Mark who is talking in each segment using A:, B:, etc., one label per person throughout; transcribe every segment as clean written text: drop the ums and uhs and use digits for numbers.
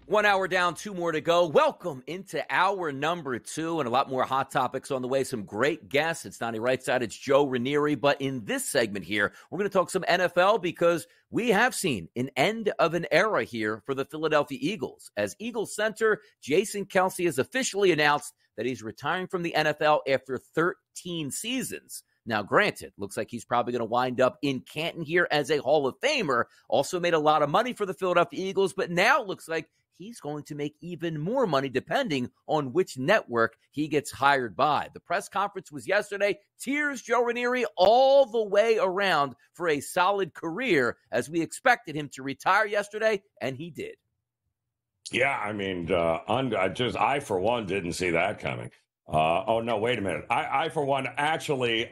A: 1 hour down, 2 more to go. Welcome into hour number 2, and a lot more hot topics on the way. Some great guests. It's Donnie Rightside, it's Joe Ranieri. But in this segment here, we're going to talk some NFL because we have seen an end of an era here for the Philadelphia Eagles. As Eagles center, Jason Kelce has officially announced that he's retiring from the NFL after 13 seasons. Now, granted, looks like he's probably going to wind up in Canton here as a Hall of Famer. Also made a lot of money for the Philadelphia Eagles, but now it looks like he's going to make even more money depending on which network he gets hired by. The press conference was yesterday. Tears, Joe Ranieri, all the way around for a solid career as we expected him to retire yesterday, and he did.
B: Yeah, I mean, I, for one, didn't see that coming. Oh, no, wait a minute. I for one, actually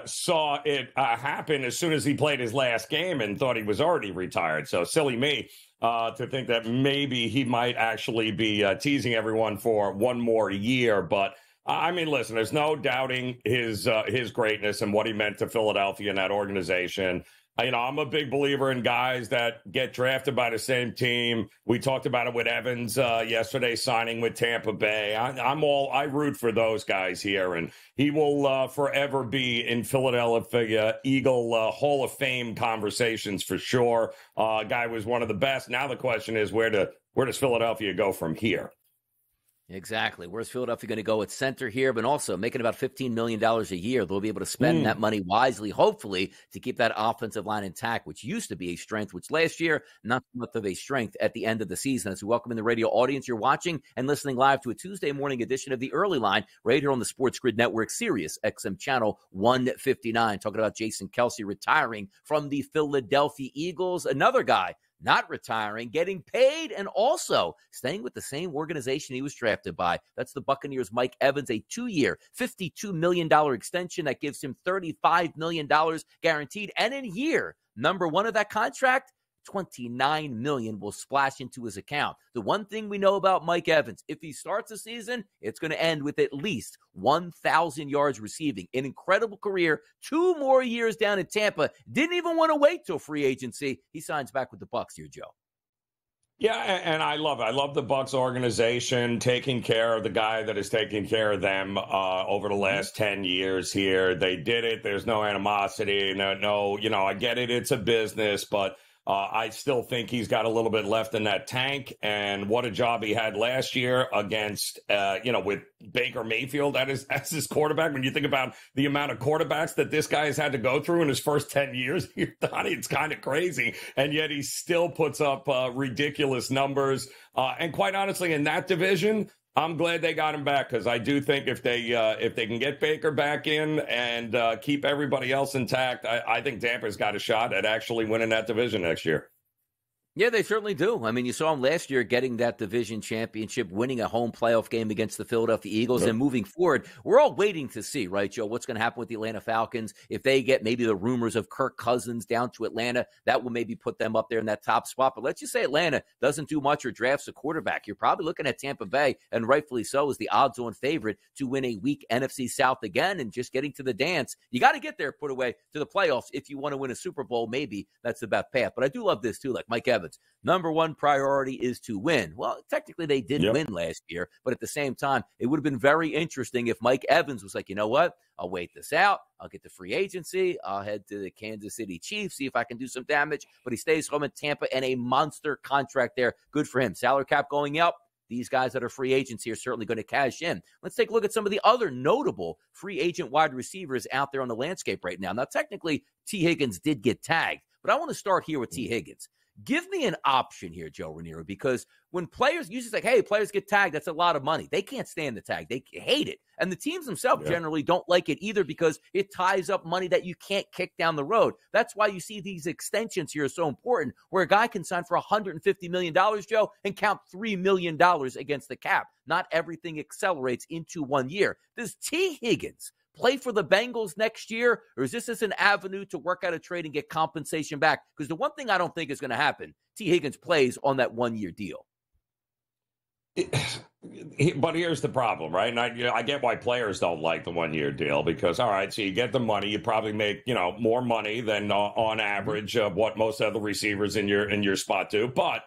B: saw it happen as soon as he played his last game and thought he was already retired. So silly me to think that maybe he might actually be teasing everyone for one more year. But I mean, listen, there's no doubting his greatness and what he meant to Philadelphia and that organization. I'm a big believer in guys that get drafted by the same team. We talked about it with Evans yesterday, signing with Tampa Bay. I root for those guys here, and he will forever be in Philadelphia Eagle Hall of Fame conversations for sure. Guy was one of the best. Now the question is, where does Philadelphia go from here?
A: Exactly. Where's Philadelphia going to go at center here? But also making about $15 million a year. They'll be able to spend that money wisely, hopefully, to keep that offensive line intact, which used to be a strength, which last year, not much of a strength at the end of the season. As we welcome in the radio audience, you're watching and listening live to a Tuesday morning edition of the Early Line right here on the SportsGrid Network, Sirius XM Channel 159. Talking about Jason Kelce retiring from the Philadelphia Eagles. Another guy not retiring, getting paid, and also staying with the same organization he was drafted by. That's the Buccaneers' Mike Evans, a 2-year, $52 million extension that gives him $35 million guaranteed. And in year number 1 of that contract, $29 million will splash into his account. The one thing we know about Mike Evans, if he starts the season, it's going to end with at least 1,000 yards receiving. An incredible career. 2 more years down in Tampa. Didn't even want to wait till free agency. He signs back with the Bucs here, Joe.
B: Yeah, and I love it. I love the Bucs organization taking care of the guy that is taking care of them over the last 10 years here. They did it. There's no animosity. No, I get it. It's a business, but I still think he's got a little bit left in that tank, and what a job he had last year against, with Baker Mayfield as his quarterback. When you think about the amount of quarterbacks that this guy has had to go through in his first 10 years, it's kind of crazy, and yet he still puts up ridiculous numbers. And quite honestly, in that division, I'm glad they got him back, because I do think if they can get Baker back in and keep everybody else intact, I think Tampa's got a shot at actually winning that division next year.
A: Yeah, they certainly do. I mean, you saw him last year getting that division championship, winning a home playoff game against the Philadelphia Eagles, and moving forward, we're all waiting to see, right, Joe, what's going to happen with the Atlanta Falcons. If they get maybe the rumors of Kirk Cousins down to Atlanta, that will maybe put them up there in that top spot. But let's just say Atlanta doesn't do much or drafts a quarterback. You're probably looking at Tampa Bay, and rightfully so, as the odds-on favorite to win a weak NFC South again and just getting to the dance. You got to get there, put away to the playoffs. If you want to win a Super Bowl, maybe that's the best path. But I do love this, too, like Mike Evans. Number 1 priority is to win. Well, technically they did win last year, but at the same time, it would have been very interesting if Mike Evans was like, you know what? I'll wait this out. I'll get the free agency. I'll head to the Kansas City Chiefs, see if I can do some damage. But he stays home in Tampa, and a monster contract there. Good for him. Salary cap going up. These guys that are free agents here are certainly going to cash in. Let's take a look at some of the other notable free agent wide receivers out there on the landscape right now. Now, technically, T. Higgins did get tagged, but I want to start here with T. Higgins. Give me an option here, Joe Ranieri, because when players usually say, hey, players get tagged, that's a lot of money. They can't stand the tag. They hate it. And the teams themselves generally don't like it either, because it ties up money that you can't kick down the road. That's why you see these extensions here are so important, where a guy can sign for $150 million, Joe, and count $3 million against the cap. Not everything accelerates into 1 year. Does T. Higgins play for the Bengals next year, or is this just an avenue to work out a trade and get compensation back? Because the one thing I don't think is going to happen, T. Higgins plays on that 1-year deal.
B: But here's the problem, right? And I get why players don't like the 1-year deal, because, all right, so you get the money, you probably make, more money than on average of what most other receivers in your spot do. But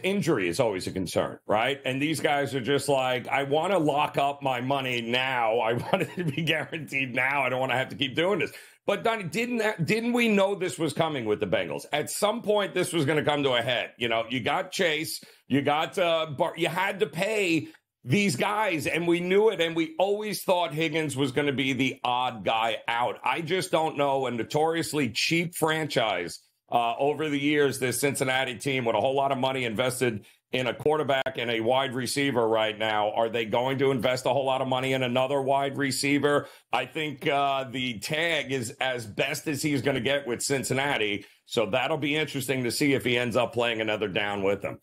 B: injury is always a concern, right? And these guys are just like, I want to lock up my money now. I want it to be guaranteed now. I don't want to have to keep doing this. But Donnie, didn't we know this was coming with the Bengals? At some point, this was going to come to a head. You know, you got Chase, you got you had to pay these guys, and we knew it, and we always thought Higgins was going to be the odd guy out. I just don't know. A notoriously cheap franchise over the years, this Cincinnati team with a whole lot of money invested in a quarterback and a wide receiver right now. Are they going to invest a whole lot of money in another wide receiver? I think the tag is as best as he's going to get with Cincinnati. So that'll be interesting to see if he ends up playing another down with them.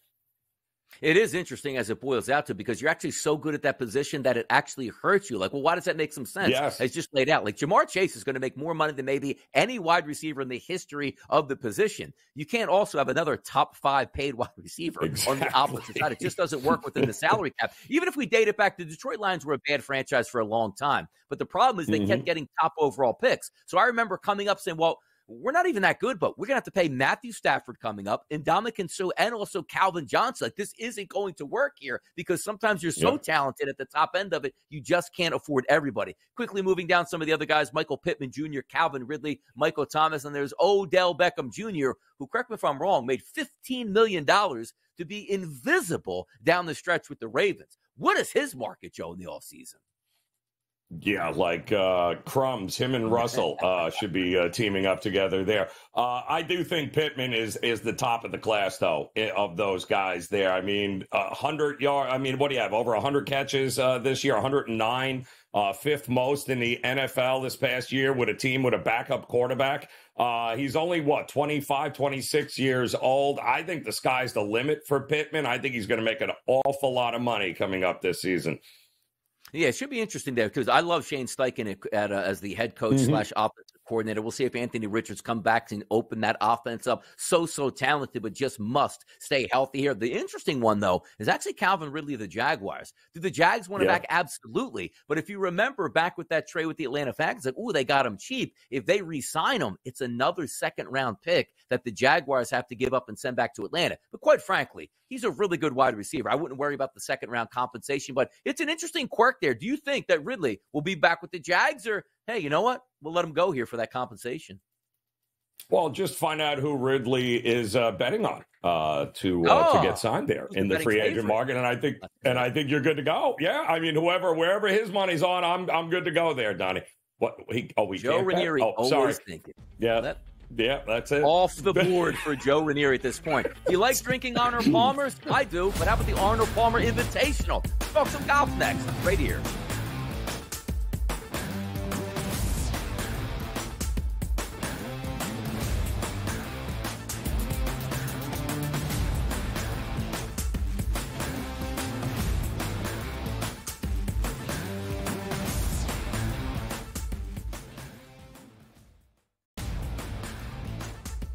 A: It is interesting as it boils out to, because you're actually so good at that position that it actually hurts you. Like, well, why does that make some sense?
B: Yes.
A: It's just laid out. Like, Jamar Chase is going to make more money than maybe any wide receiver in the history of the position. You can't also have another top 5 paid wide receiver on the opposite side. It just doesn't work within the salary cap. Even if we date it back, the Detroit Lions were a bad franchise for a long time. But the problem is they kept getting top overall picks. So I remember coming up saying, well, we're not even that good, but we're going to have to pay Matthew Stafford coming up, and Ndamukong Suh, and also Calvin Johnson. Like, this isn't going to work here, because sometimes you're so talented at the top end of it, you just can't afford everybody. Quickly moving down some of the other guys, Michael Pittman Jr., Calvin Ridley, Michael Thomas, and there's Odell Beckham Jr., who, correct me if I'm wrong, made $15 million to be invisible down the stretch with the Ravens. What is his market, Joe, in the offseason?
B: Yeah, like crumbs. Him and Russell should be teaming up together there. I do think Pittman is the top of the class, though, of those guys there. I mean, 100 yards. I mean, what do you have? Over 100 catches this year, 109, fifth most in the NFL this past year with a team with a backup quarterback. He's only, 25, 26 years old. I think the sky's the limit for Pittman. I think he's going to make an awful lot of money coming up this season.
A: Yeah, it should be interesting there, because I love Shane Steichen as the head coach / offensive coordinator. We'll see if Anthony Richards come back and open that offense up. So talented, but just must stay healthy here. The interesting one, though, is actually Calvin Ridley of the Jaguars. Do the Jags want him back? Absolutely. But if you remember back with that trade with the Atlanta Falcons, like, they got him cheap. If they re-sign him, it's another second-round pick that the Jaguars have to give up and send back to Atlanta. But quite frankly, he's a really good wide receiver. I wouldn't worry about the second-round compensation, but it's an interesting quirk there. Do you think that Ridley will be back with the Jags, or, hey, you know what? We'll let him go here for that compensation?
B: Well, just find out who Ridley is betting on to get signed there in the free agent market, and I think you're good to go. Yeah, I mean, wherever his money's on, I'm good to go there, Donnie.
A: Joe Ranieri always thinking.
B: Yeah. Yeah, that's it.
A: Off the board for Joe Ranieri at this point. Do you like drinking Arnold Palmer's? I do, but how about the Arnold Palmer Invitational? Talk some golf next, right here.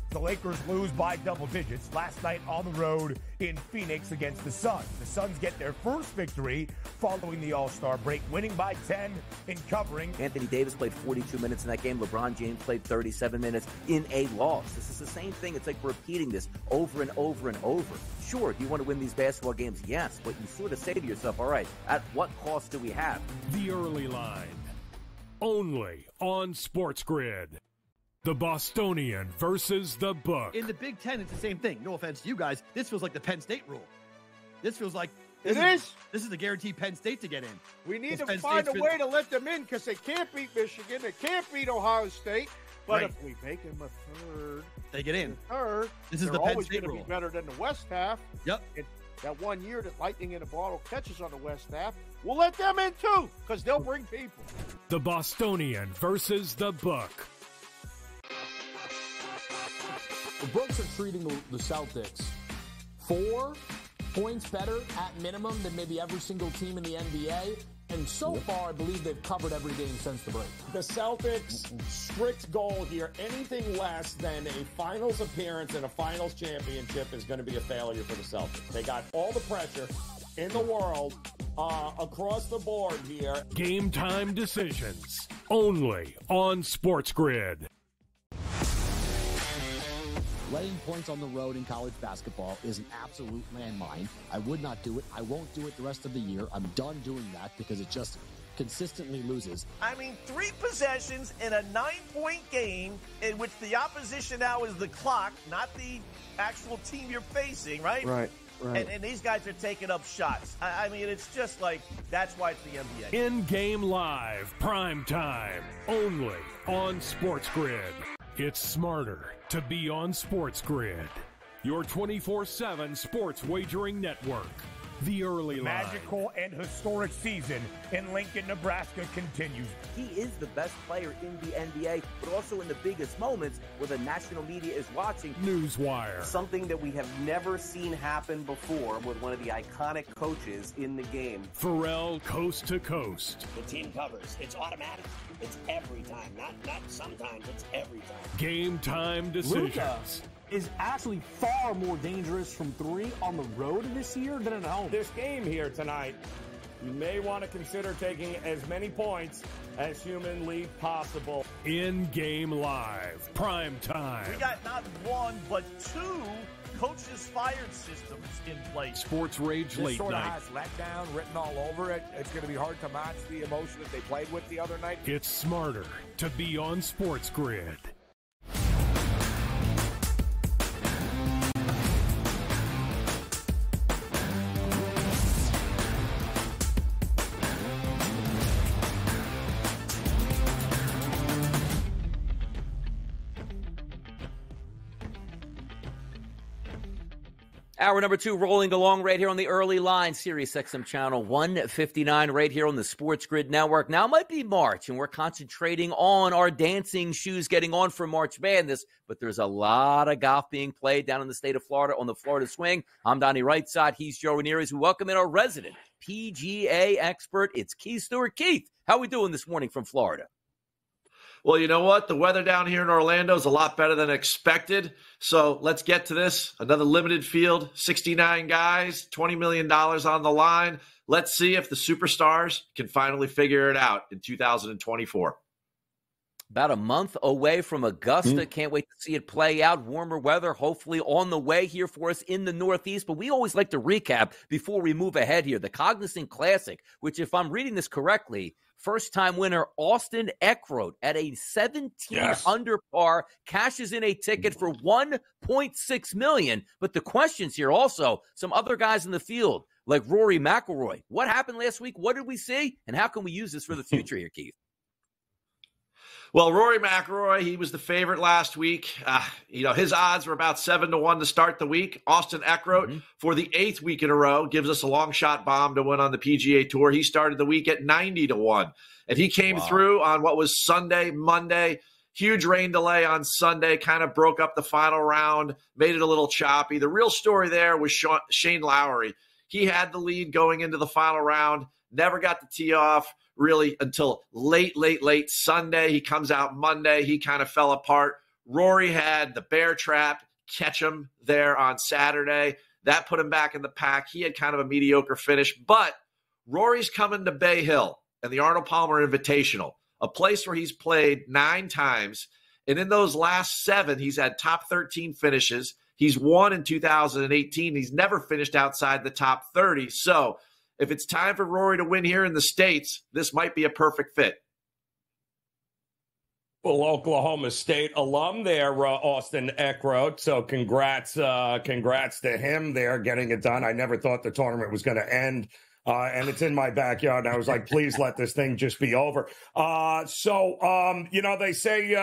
C: The Lakers lose by double digits last night on the road in Phoenix against the Suns. The Suns get their first victory following the All-Star break, winning by 10 in covering.
A: Anthony Davis played 42 minutes in that game. LeBron James played 37 minutes in a loss. This is the same thing. It's like repeating this over and over and over. Sure, do you want to win these basketball games? Yes, but you sort of say to yourself, all right, at what cost do we have?
D: The early line, only on SportsGrid. The Bostonian versus the Book.
E: In the Big Ten, it's the same thing. No offense to you guys. This feels like the Penn State rule. This feels like this is the guaranteed Penn State to get in.
F: We need to find a way to let them in, because they can't beat Michigan. They can't beat Ohio State. But if we make them a third,
E: they get in. This is
F: the
E: Penn State rule.
F: Be better than the West half.
E: Yep.
F: That 1 year that Lightning in a Bottle catches on the West half, we'll let them in too, because they'll bring people.
D: The Bostonian versus the Book.
G: The Books are treating the Celtics 4 points better at minimum than maybe every single team in the NBA. And so far, I believe they've covered every game since the break.
H: The Celtics' strict goal here, anything less than a finals appearance and a finals championship is going to be a failure for the Celtics. They got all the pressure in the world across the board here.
D: Game time decisions, only on SportsGrid.
I: Laying points on the road in college basketball is an absolute landmine. I would not do it. I won't do it the rest of the year. I'm done doing that because it just consistently loses.
J: I mean, 3 possessions in a 9-point game in which the opposition now is the clock, not the actual team you're facing, right?
K: Right.
J: And these guys are taking up shots. I mean, it's just like, that's why it's the NBA.
D: In-game live, prime time, only on SportsGrid. It's smarter to be on SportsGrid, your 24/7 sports wagering network. The early line.
C: Magical and historic season in Lincoln, Nebraska continues.
L: He is the best player in the NBA, but also in the biggest moments where the national media is watching.
D: Newswire.
M: Something that we have never seen happen before with one of the iconic coaches in the game.
D: Pharrell, coast to coast.
N: The team covers. It's automatic. It's every time. Not sometimes. It's every time.
D: Game time decisions.
G: Luka is actually far more dangerous from 3 on the road this year than at home.
H: This game here tonight, you may want to consider taking as many points as humanly possible.
D: In-game live, prime time.
J: We got not 1, but 2 coaches fired systems in place.
D: Sports Rage
F: This
D: Late
F: sort
D: Night.
F: of has letdown written all over it. It's going to be hard to match the emotion that they played with the other night.
D: It's smarter to be on SportsGrid.
A: Hour number 2 rolling along right here on the early line, Sirius XM channel 159 right here on the Sports Grid Network. Now it might be March, and we're concentrating on our dancing shoes getting on for March Madness, but there's a lot of golf being played down in the state of Florida on the Florida Swing. I'm Donnie Rightside. He's Joe Ramirez. We welcome in our resident PGA expert. It's Keith Stewart. Keith, how are we doing this morning from Florida?
O: Well, you know what? The weather down here in Orlando is a lot better than expected. So let's get to this. Another limited field, 69 guys, $20 million on the line. Let's see if the superstars can finally figure it out in 2024.
A: About a month away from Augusta. Can't wait to see it play out. Warmer weather, hopefully on the way here for us in the Northeast. But we always like to recap before we move ahead here. The Cognizant Classic, which if I'm reading this correctly, first-time winner Austin Eckroat at a 17 under par cashes in a ticket for $1.6 million. But the questions here also, some other guys in the field like Rory McIlroy. What happened last week? What did we see? And how can we use this for the future here, Keith?
O: Well, Rory McIlroy, he was the favorite last week. His odds were about 7-1 to start the week. Austin Eckroat, for the 8th week in a row, gives us a long shot bomb to win on the PGA Tour. He started the week at 90-1, and he came through on what was Sunday, Monday. Huge rain delay on Sunday, kind of broke up the final round, made it a little choppy. The real story there was Shane Lowry. He had the lead going into the final round, never got the tee off really until late Sunday. He comes out Monday. He kind of fell apart. Rory had the bear trap catch him there on Saturday. That put him back in the pack. He had kind of a mediocre finish, but Rory's coming to Bay Hill and the Arnold Palmer Invitational, a place where he's played 9 times. And in those last 7, he's had top 13 finishes. He's won in 2018. He's never finished outside the top 30. So if it's time for Rory to win here in the States, this might be a perfect fit.
B: Well, Oklahoma State alum there, Austin Eckroat. So congrats to him there getting it done. I never thought the tournament was going to end. And it's in my backyard. I was like, please let this thing just be over. They say,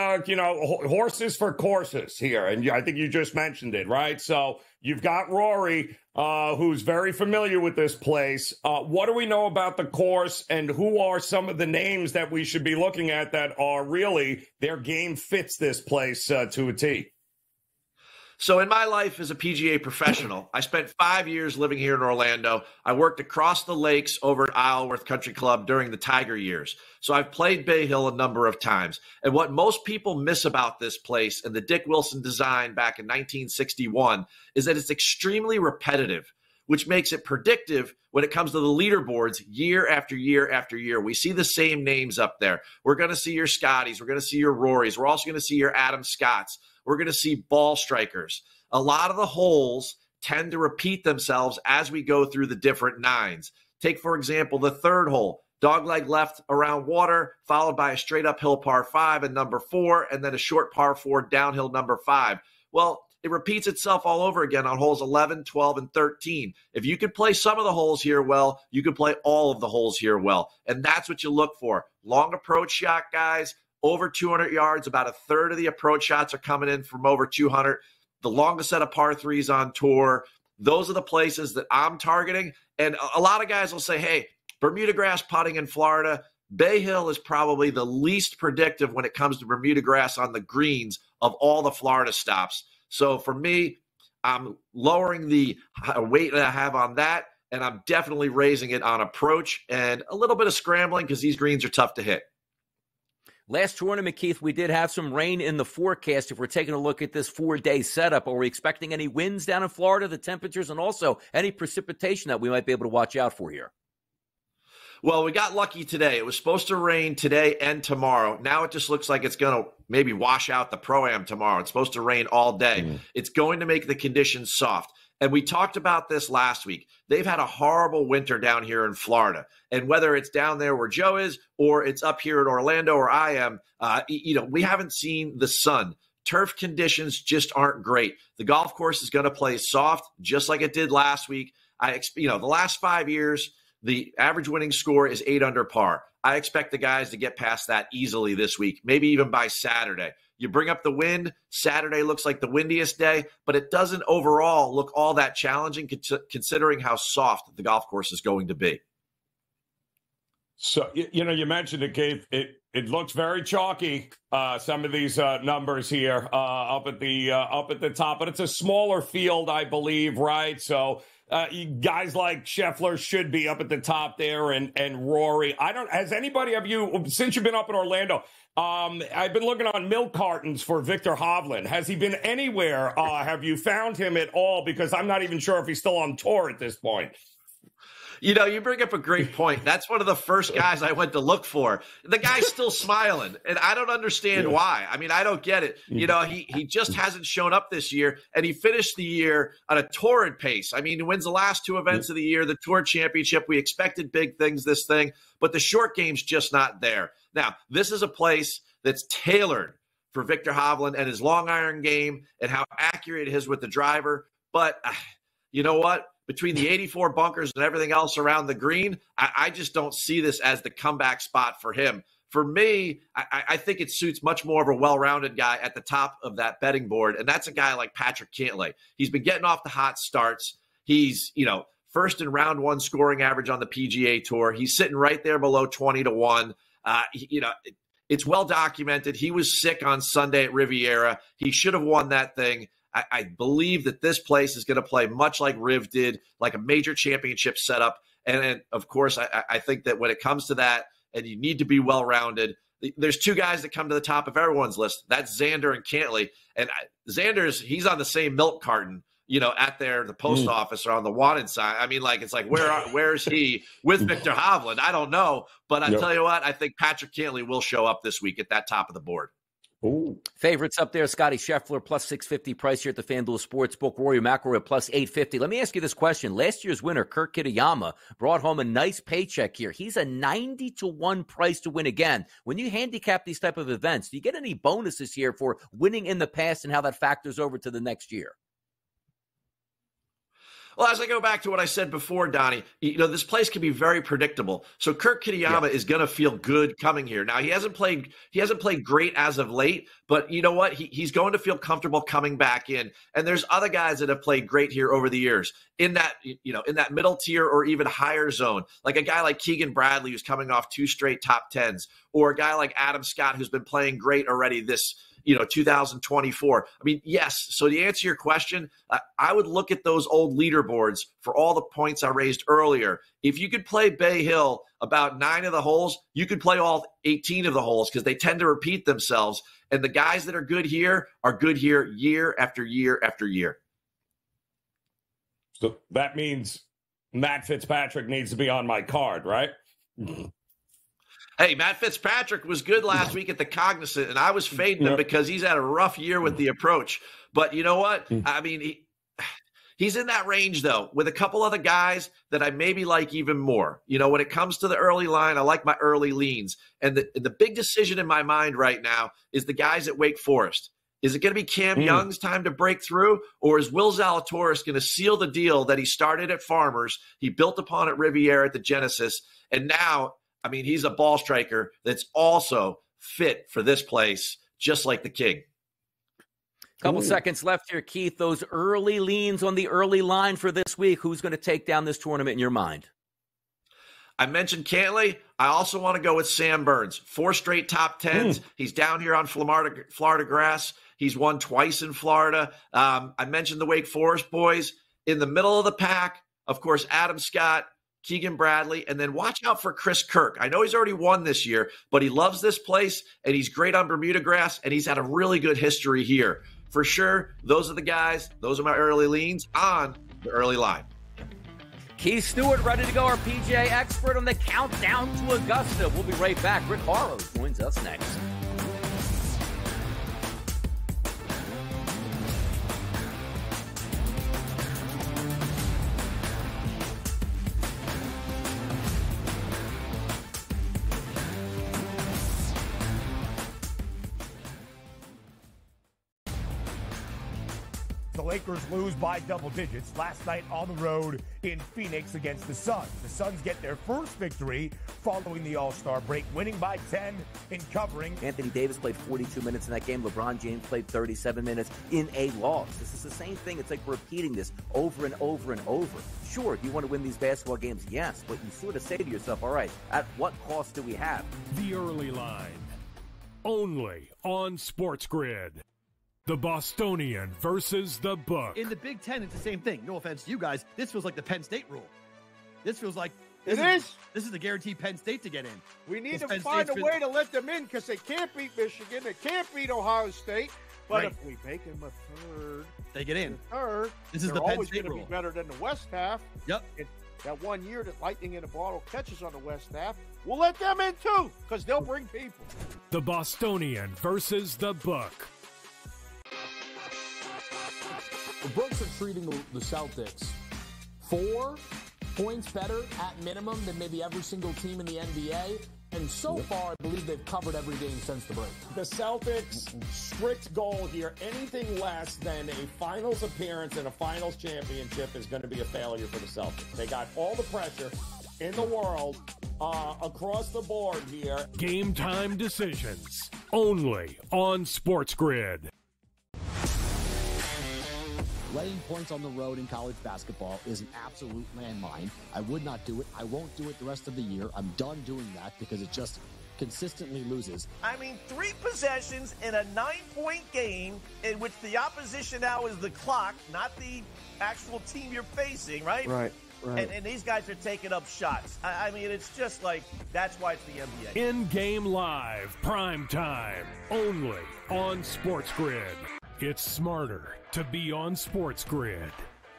B: horses for courses here. And I think you just mentioned it, right? So you've got Rory, who's very familiar with this place. What do we know about the course, and who are some of the names that we should be looking at that are really their game fits this place to a T?
O: So in my life as a PGA professional, I spent 5 years living here in Orlando. I worked across the lakes over at Isleworth Country Club during the Tiger years. So I've played Bay Hill a number of times. And what most people miss about this place and the Dick Wilson design back in 1961 is that it's extremely repetitive. which makes it predictive when it comes to the leaderboards year after year after year. We see the same names up there. We're going to see your Scotties. We're going to see your Rorys. We're also going to see your Adam Scotts. We're going to see ball strikers. A lot of the holes tend to repeat themselves as we go through the different nines. Take, for example, the third hole. Dogleg left around water, followed by a straight uphill par 5 and number 4, and then a short par 4 downhill number 5. Well, it repeats itself all over again on holes 11, 12, and 13. If you could play some of the holes here well, you could play all of the holes here well. And that's what you look for. Long approach shot, guys, over 200 yards. About a third of the approach shots are coming in from over 200. The longest set of par 3s on tour. Those are the places that I'm targeting. And a lot of guys will say, hey, Bermuda grass putting in Florida, Bay Hill is probably the least predictive when it comes to Bermuda grass on the greens of all the Florida stops. So for me, I'm lowering the weight that I have on that, and I'm definitely raising it on approach and a little bit of scrambling because these greens are tough to hit.
A: Last tournament, Keith, we did have some rain in the forecast. If we're taking a look at this 4-day setup, are we expecting any winds down in Florida, the temperatures, and also any precipitation that we might be able to watch out for here?
O: Well, we got lucky today. It was supposed to rain today and tomorrow. Now it just looks like it's going to maybe wash out the Pro-Am tomorrow. It's supposed to rain all day. It's going to make the conditions soft. And we talked about this last week. They've had a horrible winter down here in Florida. And whether it's down there where Joe is or it's up here in Orlando where I am, we haven't seen the sun. Turf conditions just aren't great. The golf course is going to play soft just like it did last week. The last 5 years, the average winning score is 8 under par. I expect the guys to get past that easily this week, maybe even by Saturday. You bring up the wind. Saturday looks like the windiest day, but it doesn't overall look all that challenging considering how soft the golf course is going to be.
B: So, you mentioned it, Gabe. It looks very chalky, some of these numbers here up at the top, but it's a smaller field, I believe, right? So guys like Scheffler should be up at the top there, and Rory. Has anybody of you, since you've been up in Orlando, I've been looking on milk cartons for Victor Hovland. Has he been anywhere? Have you found him at all? Because I'm not even sure if he's still on tour at this point.
O: You bring up a great point. That's one of the first guys I went to look for. The guy's still smiling, and I don't understand why. I mean, I don't get it. He just hasn't shown up this year, and he finished the year at a torrid pace. I mean, he wins the last 2 events of the year, the Tour Championship. We expected big things this thing, but the short game's just not there. Now, this is a place that's tailored for Victor Hovland and his long iron game and how accurate it is with the driver. But you know what? Between the 84 bunkers and everything else around the green, I just don't see this as the comeback spot for him. For me, I think it suits much more of a well-rounded guy at the top of that betting board, and that's a guy like Patrick Cantlay. He's been getting off the hot starts. He's, first in round 1 scoring average on the PGA Tour. He's sitting right there below 20-1. It's well documented. He was sick on Sunday at Riviera. He should have won that thing. I believe that this place is going to play much like Riv did, like a major championship setup. And of course, I think that when it comes to that, and you need to be well-rounded, there's 2 guys that come to the top of everyone's list. That's Xander and Cantlay. And Xander's, he's on the same milk carton, at the post office or on the wanted sign. I mean, it's like, where's he with Victor Hovland? I don't know. But I tell you what, I think Patrick Cantlay will show up this week at that top of the board.
B: Ooh.
A: Favorites up there, Scotty Scheffler, plus 650 price here at the FanDuel Sportsbook. Rory McIlroy, plus 850. Let me ask you this question. Last year's winner, Kurt Kitayama, brought home a nice paycheck here. He's a 90-1 price to win again. When you handicap these type of events, do you get any bonuses here for winning in the past and how that factors over to the next year?
O: Well, as I go back to what I said before, Donnie, this place can be very predictable. So Kurt Kitayama is going to feel good coming here. Now, he hasn't played great as of late, but you know what? He's going to feel comfortable coming back in. And there's other guys that have played great here over the years in that middle tier or even higher zone, like a guy like Keegan Bradley, who's coming off 2 straight top 10s, or a guy like Adam Scott, who's been playing great already this 2024. I mean, yes. So to answer your question, I would look at those old leaderboards for all the points I raised earlier. If you could play Bay Hill about 9 of the holes, you could play all 18 of the holes because they tend to repeat themselves. And the guys that are good here year after year after year.
B: So that means Matt Fitzpatrick needs to be on my card, right?
O: Hey, Matt Fitzpatrick was good last week at the Cognizant, and I was fading him because he's had a rough year with the approach. But you know what? I mean, he's in that range, though, with a couple other guys that I maybe like even more. You know, when it comes to the early line, I like my early leans. And the big decision in my mind right now is the guys at Wake Forest. Is it going to be Cam Young's time to break through, or is Will Zalatoris going to seal the deal that he started at Farmers, he built upon at Riviera at the Genesis, and now, I mean, he's a ball striker that's also fit for this place, just like the King.
A: Couple seconds left here, Keith. Those early leans on the early line for this week. Who's going to take down this tournament in your mind?
O: I mentioned Cantley. I also want to go with Sam Burns. 4 straight top 10s. He's down here on Florida grass. He's won twice in Florida. I mentioned the Wake Forest boys. In the middle of the pack, of course, Adam Scott, Keegan Bradley, and then watch out for Chris Kirk. I know he's already won this year, but he loves this place, and he's great on Bermuda grass, and he's had a really good history here. For sure, those are the guys. Those are my early leans on the early line.
A: Keith Stewart ready to go, our PGA expert on the countdown to Augusta. We'll be right back. Rick Horrow joins us next.
C: The Lakers lose by double digits last night on the road in Phoenix against the Suns. The Suns get their first victory following the All-Star break, winning by 10 in covering.
L: Anthony Davis played 42 minutes in that game. LeBron James played 37 minutes in a loss. This is the same thing. It's like repeating this over and over and over. Sure, do you want to win these basketball games? Yes, but you sort of say to yourself, all right, at what cost do we have?
D: The early line, only on SportsGrid. The Bostonian versus the Book.
E: In the Big Ten, it's the same thing. No offense to you guys. This feels like the Penn State rule. This feels like this is the guaranteed Penn State to get in.
F: We need to find a way to let them in because they can't beat Michigan. They can't beat Ohio State. But if we make them a third,
E: they get in.
F: Third,
E: this is the Penn State rule.
F: Be better than the West half.
E: Yep.
F: That 1 year that Lightning in a Bottle catches on the West half, we'll let them in too because they'll bring people.
D: The Bostonian versus the Book.
G: The books are treating the Celtics 4 points better at minimum than maybe every single team in the NBA. And so far, I believe they've covered every game since the break.
H: The Celtics' strict goal here, anything less than a finals appearance and a finals championship is going to be a failure for the Celtics. They got all the pressure in the world across the board here.
D: Game time decisions, only on SportsGrid.
I: Laying points on the road in college basketball is an absolute landmine. I would not do it. I won't do it the rest of the year. I'm done doing that because it just consistently loses.
J: I mean, 3 possessions in a 9-point game in which the opposition now is the clock, not the actual team you're facing, right?
E: Right.
J: And these guys are taking up shots. I mean, it's just like, that's why it's the NBA.
D: In-game live, prime time, only on SportsGrid. It's smarter to be on SportsGrid,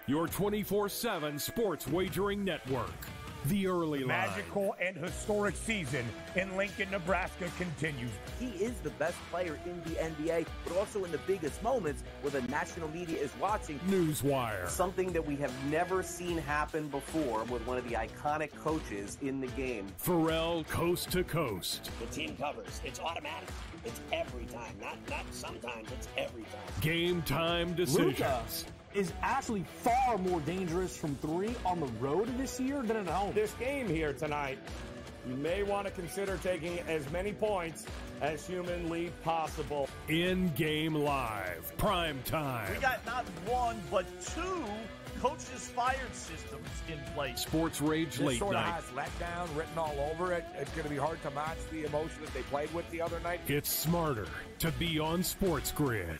D: your 24/7 sports wagering network. The early line.
C: Magical and historic season in Lincoln, Nebraska continues.
L: He is the best player in the NBA, but also in the biggest moments where the national media is watching.
D: Newswire.
M: Something that we have never seen happen before with one of the iconic coaches in the game.
D: Pharrell, coast to coast.
N: The team covers. It's automatic. It's every time. Not sometimes. It's every time.
D: Game time decisions.
G: Luka is actually far more dangerous from 3 on the road this year than at home.
H: This game here tonight, you may want to consider taking as many points as humanly possible.
D: In-game live, prime time.
J: We got not 1, but 2 coaches fired systems in place.
D: Sports Rage Late
C: Sort of
D: Night.
C: has letdown written all over it. It's going to be hard to match the emotion that they played with the other night.
D: It's smarter to be on SportsGrid.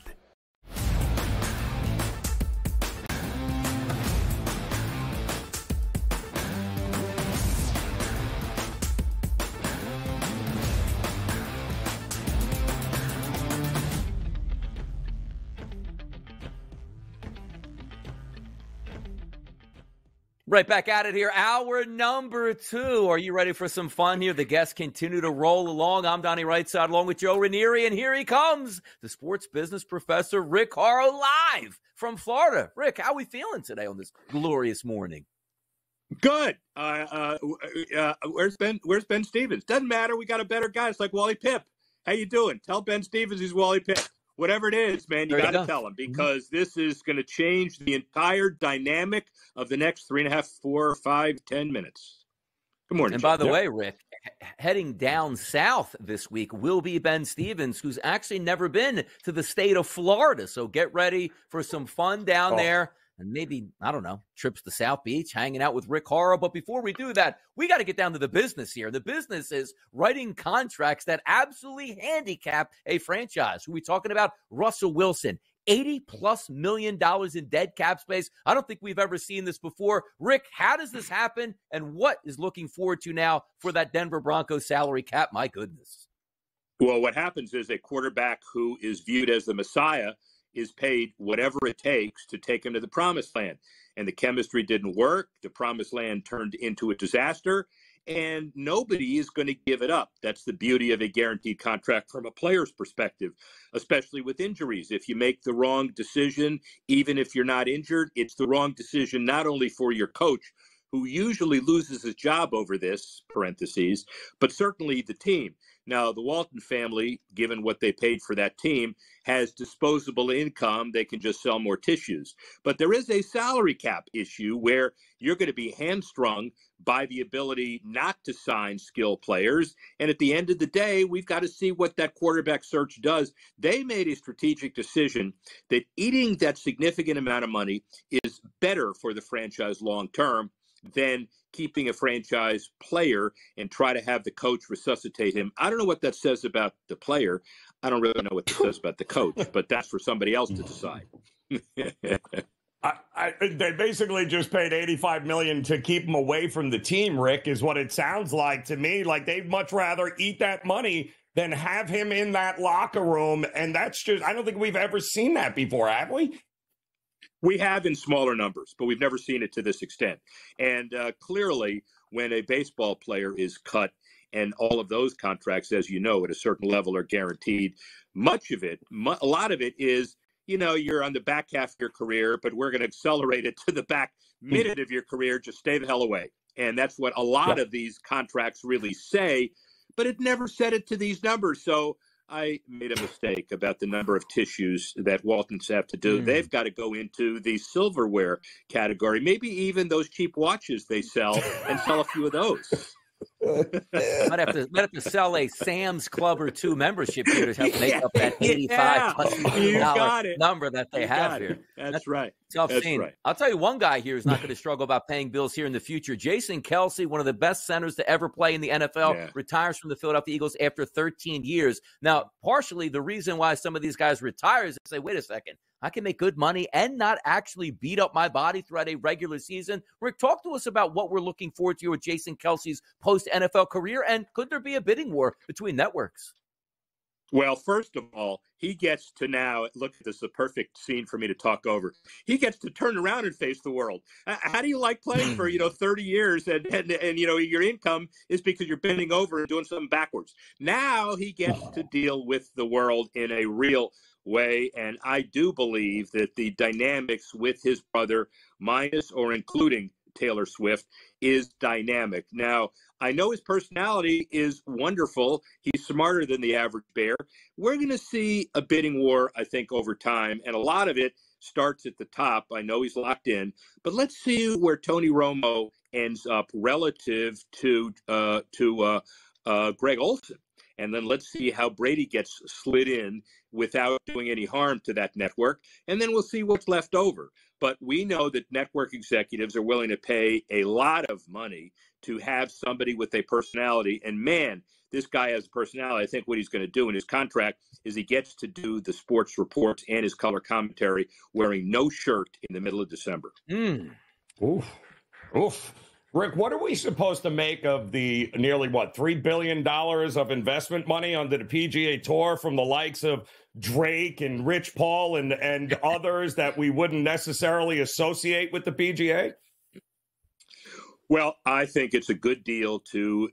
A: Right back at it here. Hour number 2. Are you ready for some fun here? The guests continue to roll along. I'm Donnie Rightside along with Joe Ranieri, and here he comes, the sports business professor, Rick Horrow, live from Florida. Rick, how are we feeling today on this glorious morning?
K: Good. Where's Ben Stevens? Doesn't matter. We got a better guy. It's like Wally Pipp. How you doing? Tell Ben Stevens he's Wally Pipp. Whatever it is, man, you got to tell him, because this is going to change the entire dynamic of the next 3.5, 4, 5, 10 minutes. Good morning.
A: And by the way, Rick, heading down south this week will be Ben Stevens, who's actually never been to the state of Florida. So get ready for some fun down there. And maybe, I don't know, trips to South Beach, hanging out with Rick Horrow. But before we do that, we got to get down to the business here. The business is writing contracts that absolutely handicap a franchise. Who are we talking about? Russell Wilson. $80+ million in dead cap space. I don't think we've ever seen this before. Rick, how does this happen? And what is looking forward to now for that Denver Broncos salary cap? My goodness.
K: Well, what happens is a quarterback who is viewed as the Messiah is paid whatever it takes to take him to the promised land. And the chemistry didn't work. The promised land turned into a disaster, and nobody is going to give it up. That's the beauty of a guaranteed contract from a player's perspective, especially with injuries. If you make the wrong decision, even if you're not injured, it's the wrong decision not only for your coach, who usually loses his job over this, parentheses, but certainly the team. Now, the Walton family, given what they paid for that team, has disposable income. They can just sell more tissues. But there is a salary cap issue where you're going to be hamstrung by the ability not to sign skill players. And at the end of the day, we've got to see what that quarterback search does. They made a strategic decision that eating that significant amount of money is better for the franchise long term than keeping a franchise player and try to have the coach resuscitate him. I don't know what that says about the player. I don't really know what that says about the coach, but that's for somebody else to decide.
B: They basically just paid $85 million to keep him away from the team, Rick, is what it sounds like to me. Like they'd much rather eat that money than have him in that locker room. And that's just, I don't think we've ever seen that before, have we?
K: We have in smaller numbers, but we've never seen it to this extent. And clearly, when a baseball player is cut, and all of those contracts, as you know, at a certain level are guaranteed, much of it, a lot of it is, you know, you're on the back half of your career, but we're going to accelerate it to the back minute of your career. Just stay the hell away. And that's what a lot of these contracts really say, but it never said it to these numbers. So I made a mistake about the number of tissues that Waltons have to do. They've got to go into the silverware category, maybe even those cheap watches they sell, and sell a few of those.
A: Might have to sell a Sam's Club or 2 membership here to help make up that $85+ million number that they have here.
K: That's right.
A: Tough scene. Right. I'll tell you one guy here is not going to struggle about paying bills here in the future. Jason Kelce, one of the best centers to ever play in the NFL, retires from the Philadelphia Eagles after 13 years. Now, partially the reason why some of these guys retire is they say, wait a second, I can make good money and not actually beat up my body throughout a regular season. Rick, talk to us about what we're looking forward to with Jason Kelce's post-NFL career, and could there be a bidding war between networks?
K: Well, first of all, he gets to now, look at this, the perfect scene for me to talk over. He gets to turn around and face the world. How do you like playing for, 30 years and your income is because you're bending over and doing something backwards? Now he gets to deal with the world in a real way. And I do believe that the dynamics with his brother, minus or including Taylor Swift, is dynamic. Now, I know his personality is wonderful. He's smarter than the average bear. We're going to see a bidding war, I think, over time. And a lot of it starts at the top. I know he's locked in. But let's see where Tony Romo ends up relative to Greg Olsen. And then let's see how Brady gets slid in without doing any harm to that network. And then we'll see what's left over. But we know that network executives are willing to pay a lot of money to have somebody with a personality. And man, this guy has a personality. I think what he's going to do in his contract is he gets to do the sports reports and his color commentary wearing no shirt in the middle of December.
B: Oof. Rick, what are we supposed to make of the nearly, $3 billion of investment money onto the PGA Tour from the likes of Drake and Rich Paul and others that we wouldn't necessarily associate with the PGA?
K: Well, I think it's a good deal to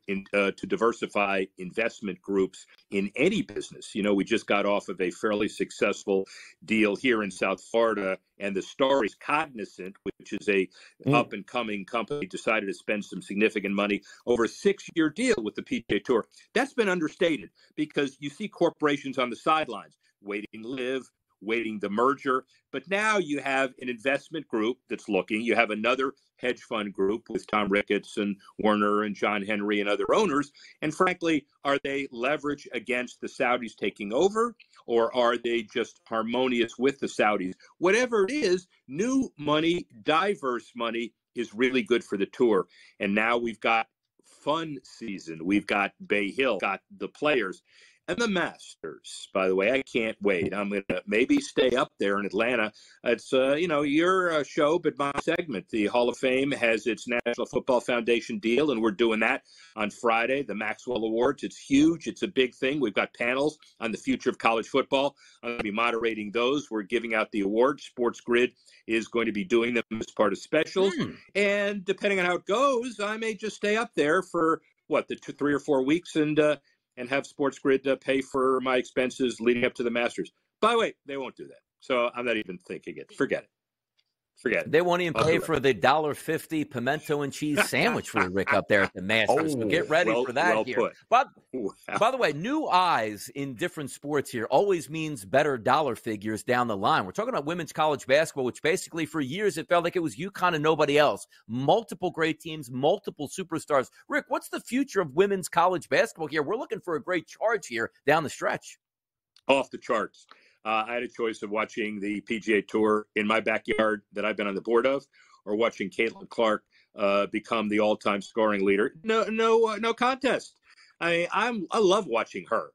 K: diversify investment groups in any business. You know, we just got off of a fairly successful deal here in South Florida, and the Star is Cognizant, which is a up-and-coming company, decided to spend some significant money over a 6-year deal with the PGA Tour. That's been understated because you see corporations on the sidelines waiting to live, waiting the merger. But now you have an investment group that's looking. You have another hedge fund group with Tom Ricketts and Werner and John Henry and other owners. And frankly, are they leverage against the Saudis taking over, or are they just harmonious with the Saudis? Whatever it is, new money, diverse money is really good for the tour. And now we've got fun season. We've got Bay Hill, got the Players. And the Masters, by the way, I can't wait. I'm going to maybe stay up there in Atlanta. It's, your show, but my segment. The Hall of Fame has its National Football Foundation deal, and we're doing that on Friday, the Maxwell Awards. It's huge. It's a big thing. We've got panels on the future of college football. I'm going to be moderating those. We're giving out the awards. SportsGrid is going to be doing them as part of specials. And depending on how it goes, I may just stay up there for, the 3 or 4 weeks and have SportsGrid pay for my expenses leading up to the Masters. By the way, they won't do that. So I'm not even thinking it. Forget it.
A: They won't even pay for the $1.50 pimento and cheese sandwich for Rick up there at the Masters. So get ready for that here. But by the way, new eyes in different sports here always means better dollar figures down the line. We're talking about women's college basketball, which basically for years it felt like it was UConn and nobody else. Multiple great teams, multiple superstars. Rick, what's the future of women's college basketball here? We're looking for a great charge here down the stretch.
K: Off the charts. I had a choice of watching the PGA Tour in my backyard that I've been on the board of, or watching Caitlin Clark become the all-time scoring leader. No contest. I love watching her.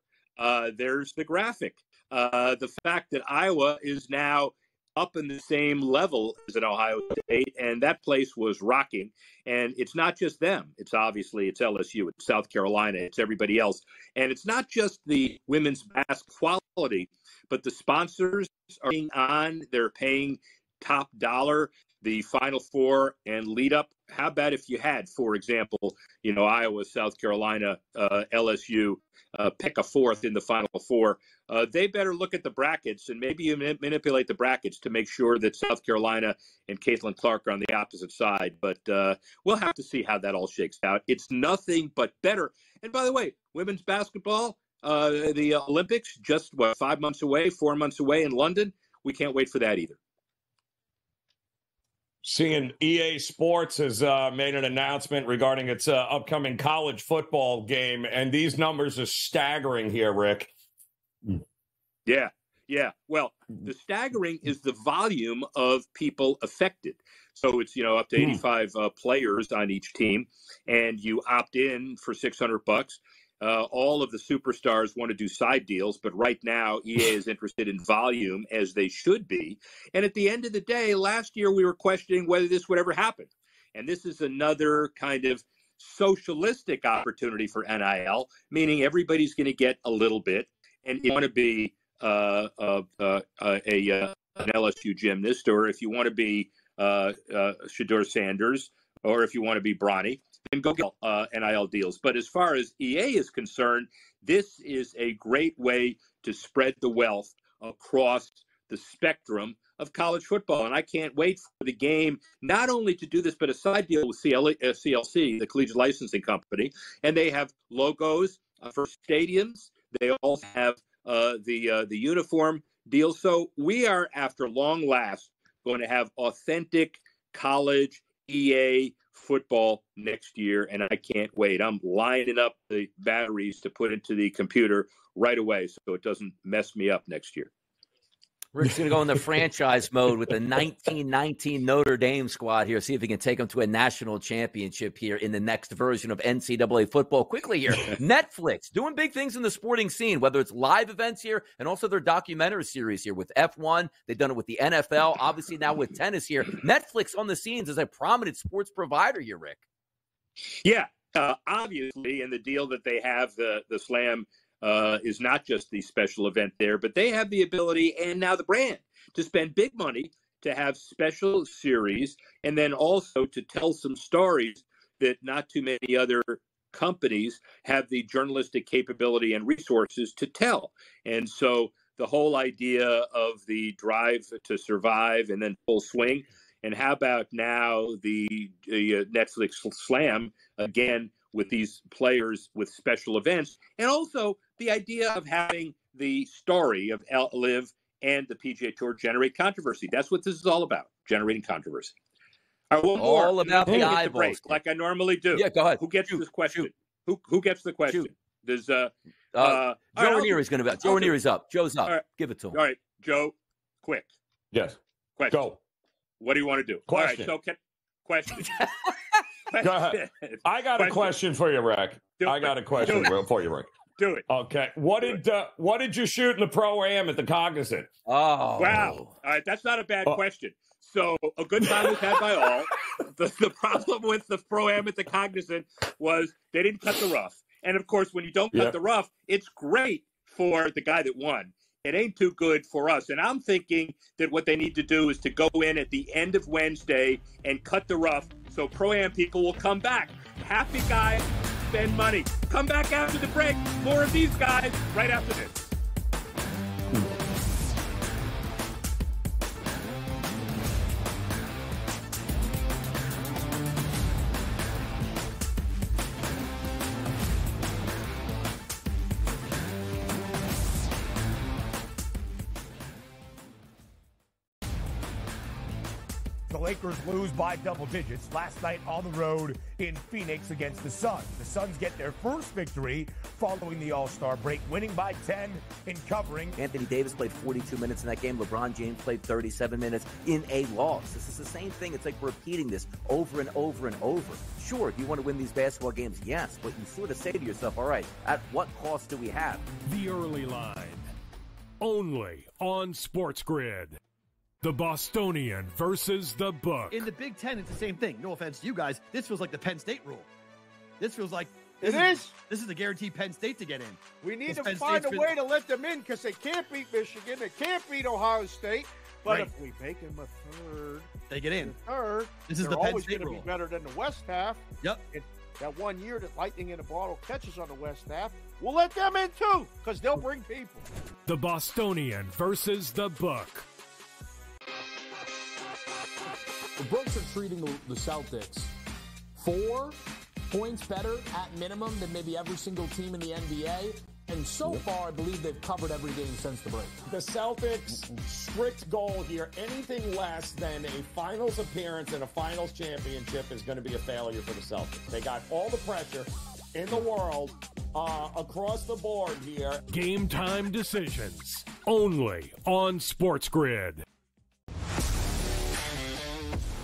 K: There's the graphic. The fact that Iowa is now up in the same level as an Ohio State, and that place was rocking. And it's not just them. It's LSU, it's South Carolina, it's everybody else. And it's not just the women's basketball quality, but the sponsors are being on. They're paying top dollar. The Final Four and lead up. How about if you had, for example, Iowa, South Carolina, LSU, pick a fourth in the Final Four. They better look at the brackets and maybe you manipulate the brackets to make sure that South Carolina and Caitlin Clark are on the opposite side. But we'll have to see how that all shakes out. It's nothing but better. And by the way, women's basketball, the Olympics, just 4 months away in London. We can't wait for that either.
B: Seeing EA Sports has made an announcement regarding its upcoming college football game, and these numbers are staggering here, Rick.
K: Yeah. Well, the staggering is the volume of people affected. So it's, up to 85 players on each team, and you opt in for $600. All of the superstars want to do side deals, but right now EA is interested in volume, as they should be. And at the end of the day, last year we were questioning whether this would ever happen. And this is another kind of socialistic opportunity for NIL, meaning everybody's going to get a little bit. And if you want to be an LSU gymnast, or if you want to be Shedeur Sanders, or if you want to be Bronny, then go get NIL deals. But as far as EA is concerned, this is a great way to spread the wealth across the spectrum of college football. And I can't wait for the game not only to do this, but a side deal with CLC, the Collegiate Licensing Company. And they have logos for stadiums. They also have the uniform deal. So we are, after long last, going to have authentic college EA football next year, and I can't wait. I'm lining up the batteries to put into the computer right away so it doesn't mess me up next year.
A: Rick's going to go in the franchise mode with the 1919 Notre Dame squad here, see if he can take them to a national championship here in the next version of NCAA football. Quickly here, Netflix doing big things in the sporting scene, whether it's live events here and also their documentary series here with F1. They've done it with the NFL, obviously now with tennis here. Netflix on the scenes as a prominent sports provider here, Rick.
K: Yeah, obviously, and the deal that they have, the Slam, is not just the special event there, but they have the ability and now the brand to spend big money to have special series and then also to tell some stories that not too many other companies have the journalistic capability and resources to tell. And so the whole idea of the drive to survive and then full swing. And how about now the Netflix slam again with these players with special events, and also the idea of having the story of LIV and the PGA Tour generate controversy. That's what this is all about, generating controversy.
A: All about the eyeballs,
K: like I normally do.
A: Yeah, go ahead.
K: Who gets this question? Who gets the question? Does
A: Joe Ranieri's going to be. Joe Ranieri's up. Joe's up.
K: All right.
A: Give it to him.
K: All right, Joe. Quick.
B: Yes.
K: Question.
B: Go.
K: What do you want to do?
B: Question.
K: All right. So question.
B: Go ahead. I got a question for you, Rick. I got a question for you, Rick.
K: Do it.
B: Okay. What did you shoot in the Pro-Am at the Cognizant?
A: Oh.
K: Wow. All right. That's not a bad question. So a good time was had by all. The problem with the Pro-Am at the Cognizant was they didn't cut the rough. And, of course, when you don't cut the rough, it's great for the guy that won. It ain't too good for us. And I'm thinking that what they need to do is to go in at the end of Wednesday and cut the rough so Pro-Am people will come back. Happy guys spend money. Come back after the break. More of these guys right after this.
C: The Lakers lose by double digits last night on the road in Phoenix against the Suns. The Suns get their first victory following the All-Star break, winning by 10 in covering.
L: Anthony Davis played 42 minutes in that game. LeBron James played 37 minutes in a loss. This is the same thing. It's like repeating this over and over and over. Sure, do you want to win these basketball games? Yes, but you sort of say to yourself, all right, at what cost do we have?
D: The early line. Only on SportsGrid. The Bostonian versus the Book.
E: In the Big Ten, it's the same thing. No offense to you guys. This feels like the Penn State rule. This feels like this is a guaranteed Penn State to get in.
F: We need to find a way to let them in because they can't beat Michigan. They can't beat Ohio State. But if we make them a third,
E: they get in.
F: This
E: is the Penn State
F: rule. Be better than the West half.
E: Yep.
F: That 1 year that Lightning in a Bottle catches on the West half, we'll let them in too because they'll bring people.
D: The Bostonian versus the Book.
G: The books are treating the Celtics 4 points better at minimum than maybe every single team in the NBA. And so far, I believe they've covered every game since the break.
H: The Celtics' strict goal here, anything less than a finals appearance and a finals championship is going to be a failure for the Celtics. They got all the pressure in the world across the board here.
D: Game time decisions only on SportsGrid.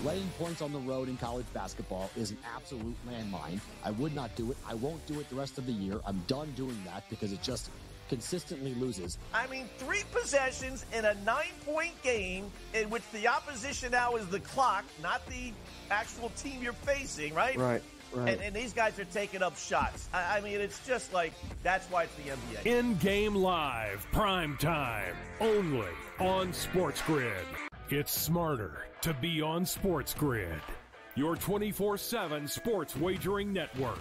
I: Laying points on the road in college basketball is an absolute landmine. I would not do it. I won't do it the rest of the year. I'm done doing that because it just consistently loses.
J: I mean, 3 possessions in a 9-point game in which the opposition now is the clock, not the actual team you're facing, right?
E: Right.
J: And these guys are taking up shots. I mean, it's just like, that's why it's the NBA.
D: In-game live, prime time, only on SportsGrid. It's smarter to be on SportsGrid, your 24/7 sports wagering network.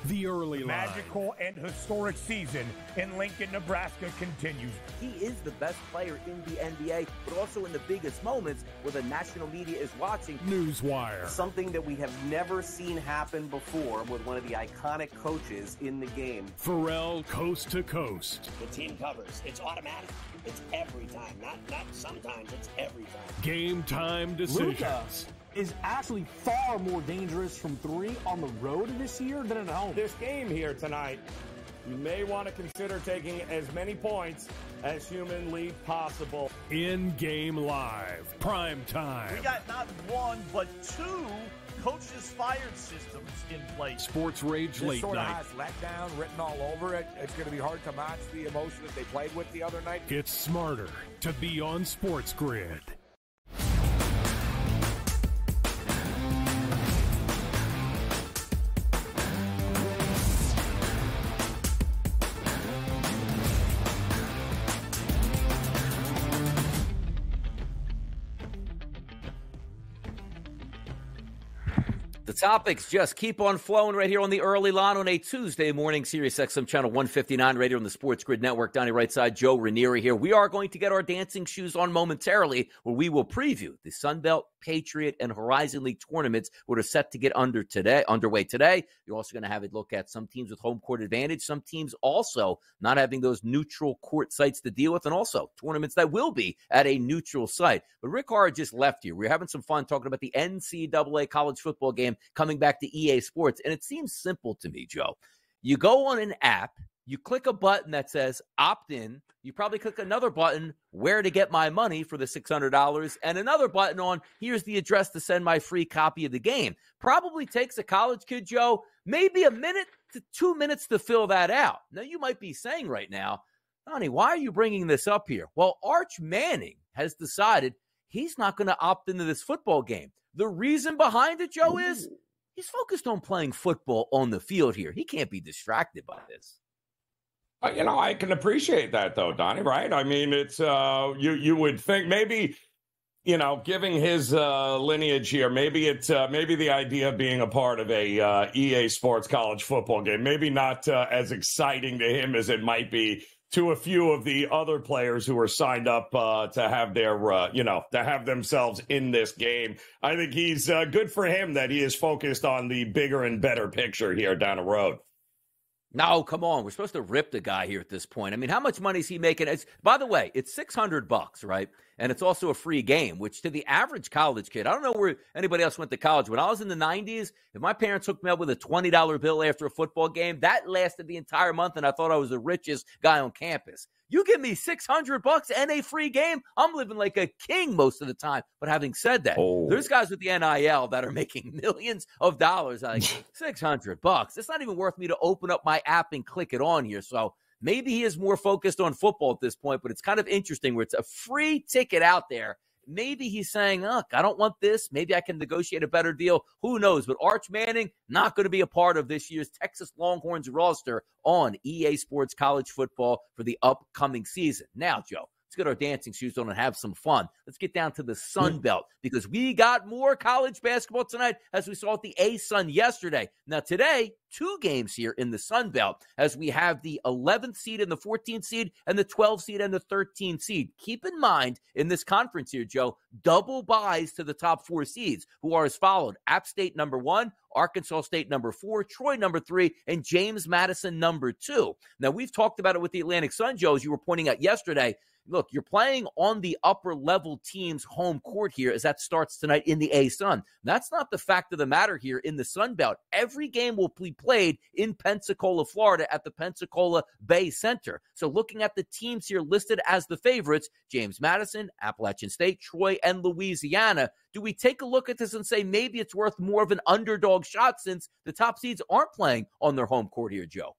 D: The early line.
C: Magical and historic season in Lincoln, Nebraska continues.
L: He is the best player in the NBA, but also in the biggest moments where the national media is watching.
D: Newswire.
M: Something that we have never seen happen before with one of the iconic coaches in the game.
D: Pharrell coast to coast.
N: The team covers. It's automatic. It's every time. Not sometimes. It's every time.
D: Game time decisions.
G: Luka is actually far more dangerous from 3 on the road this year than at home.
H: This game here tonight, you may want to consider taking as many points as humanly possible.
D: In-game live, prime time.
J: We got not 1, but 2 coaches fired systems in place.
D: Sports Rage Late
C: sort
D: Night.
C: of has letdown written all over it. It's going to be hard to match the emotion that they played with the other night.
D: It's smarter to be on SportsGrid.
A: The topics just keep on flowing right here on the early line on a Tuesday morning. Sirius XM channel 159 right here on the Sports Grid Network. Donnie right side, Joe Ranieri here. We are going to get our dancing shoes on momentarily, where we will preview the Sunbelt, Patriot, and Horizon League tournaments that are set to get underway today. You're also going to have a look at some teams with home court advantage, some teams also not having those neutral court sites to deal with, and also tournaments that will be at a neutral site. But Rick Horrow just left here. We're having some fun talking about the NCAA college football game coming back to EA Sports. And it seems simple to me, Joe. You go on an app, you click a button that says opt in. You probably click another button, where to get my money for the $600, and another button on here's the address to send my free copy of the game. Probably takes a college kid, Joe, maybe a minute to 2 minutes to fill that out. Now, you might be saying right now, Donnie, why are you bringing this up here? Well, Arch Manning has decided he's not going to opt into this football game. The reason behind it, Joe, is he's focused on playing football on the field here. He can't be distracted by this.
B: I can appreciate that, though, Donnie, right? I mean, it's you would think maybe, giving his lineage here, maybe it's maybe the idea of being a part of a EA Sports college football game, maybe not as exciting to him as it might be to a few of the other players who are signed up to have their, to have themselves in this game. I think he's good for him that he is focused on the bigger and better picture here down the road.
A: No, come on. We're supposed to rip the guy here at this point. I mean, how much money is he making? By the way, it's $600, right? And it's also a free game, which to the average college kid, I don't know where anybody else went to college. When I was in the 90s, if my parents hooked me up with a $20 bill after a football game, that lasted the entire month, and I thought I was the richest guy on campus. You give me $600 and a free game, I'm living like a king most of the time. But having said that, there's guys with the NIL that are making millions of dollars. Like $600. It's not even worth me to open up my app and click it on here. So maybe he is more focused on football at this point, but it's kind of interesting where it's a free ticket out there. Maybe he's saying, look, I don't want this. Maybe I can negotiate a better deal. Who knows? But Arch Manning, not going to be a part of this year's Texas Longhorns roster on EA Sports College Football for the upcoming season. Now, Joe, let's get our dancing shoes on and have some fun. Let's get down to the Sun Belt because we got more college basketball tonight as we saw at the A-Sun yesterday. Now, today, 2 games here in the Sun Belt as we have the 11th seed and the 14th seed and the 12th seed and the 13th seed. Keep in mind in this conference here, Joe, double buys to the top 4 seeds who are as followed. App State number 1, Arkansas State number 4, Troy number 3, and James Madison number 2. Now, we've talked about it with the Atlantic Sun, Joe, as you were pointing out yesterday. Look, you're playing on the upper-level team's home court here as that starts tonight in the A-Sun. That's not the fact of the matter here in the Sun Belt. Every game will be played in Pensacola, Florida at the Pensacola Bay Center. So looking at the teams here listed as the favorites, James Madison, Appalachian State, Troy, and Louisiana, do we take a look at this and say maybe it's worth more of an underdog shot since the top seeds aren't playing on their home court here, Joe?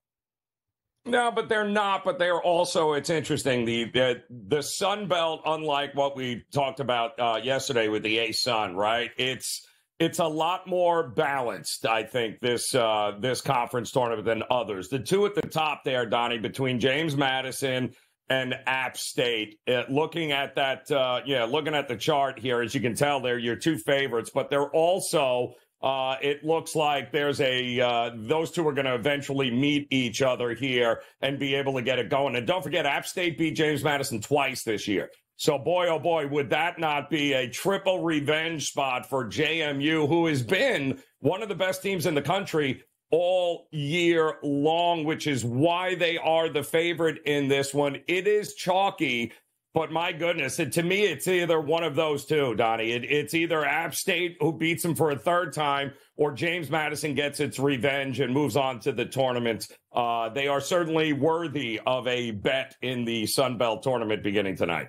B: No, but they're not. But they're also, it's interesting. The Sun Belt, unlike what we talked about yesterday with the A-Sun, right? It's a lot more balanced, I think, this conference tournament than others. The two at the top there, Donnie, between James Madison and App State, looking at that, looking at the chart here, as you can tell, they're your 2 favorites, but they're also. It looks like there's those two are going to eventually meet each other here and be able to get it going. And don't forget, App State beat James Madison twice this year. So, boy, oh, boy, would that not be a triple revenge spot for JMU, who has been one of the best teams in the country all year long, which is why they are the favorite in this one. It is chalky. But my goodness, to me, it's either one of those two, Donnie. It's either App State, who beats them for a third time, or James Madison gets its revenge and moves on to the tournament. They are certainly worthy of a bet in the Sun Belt tournament beginning tonight.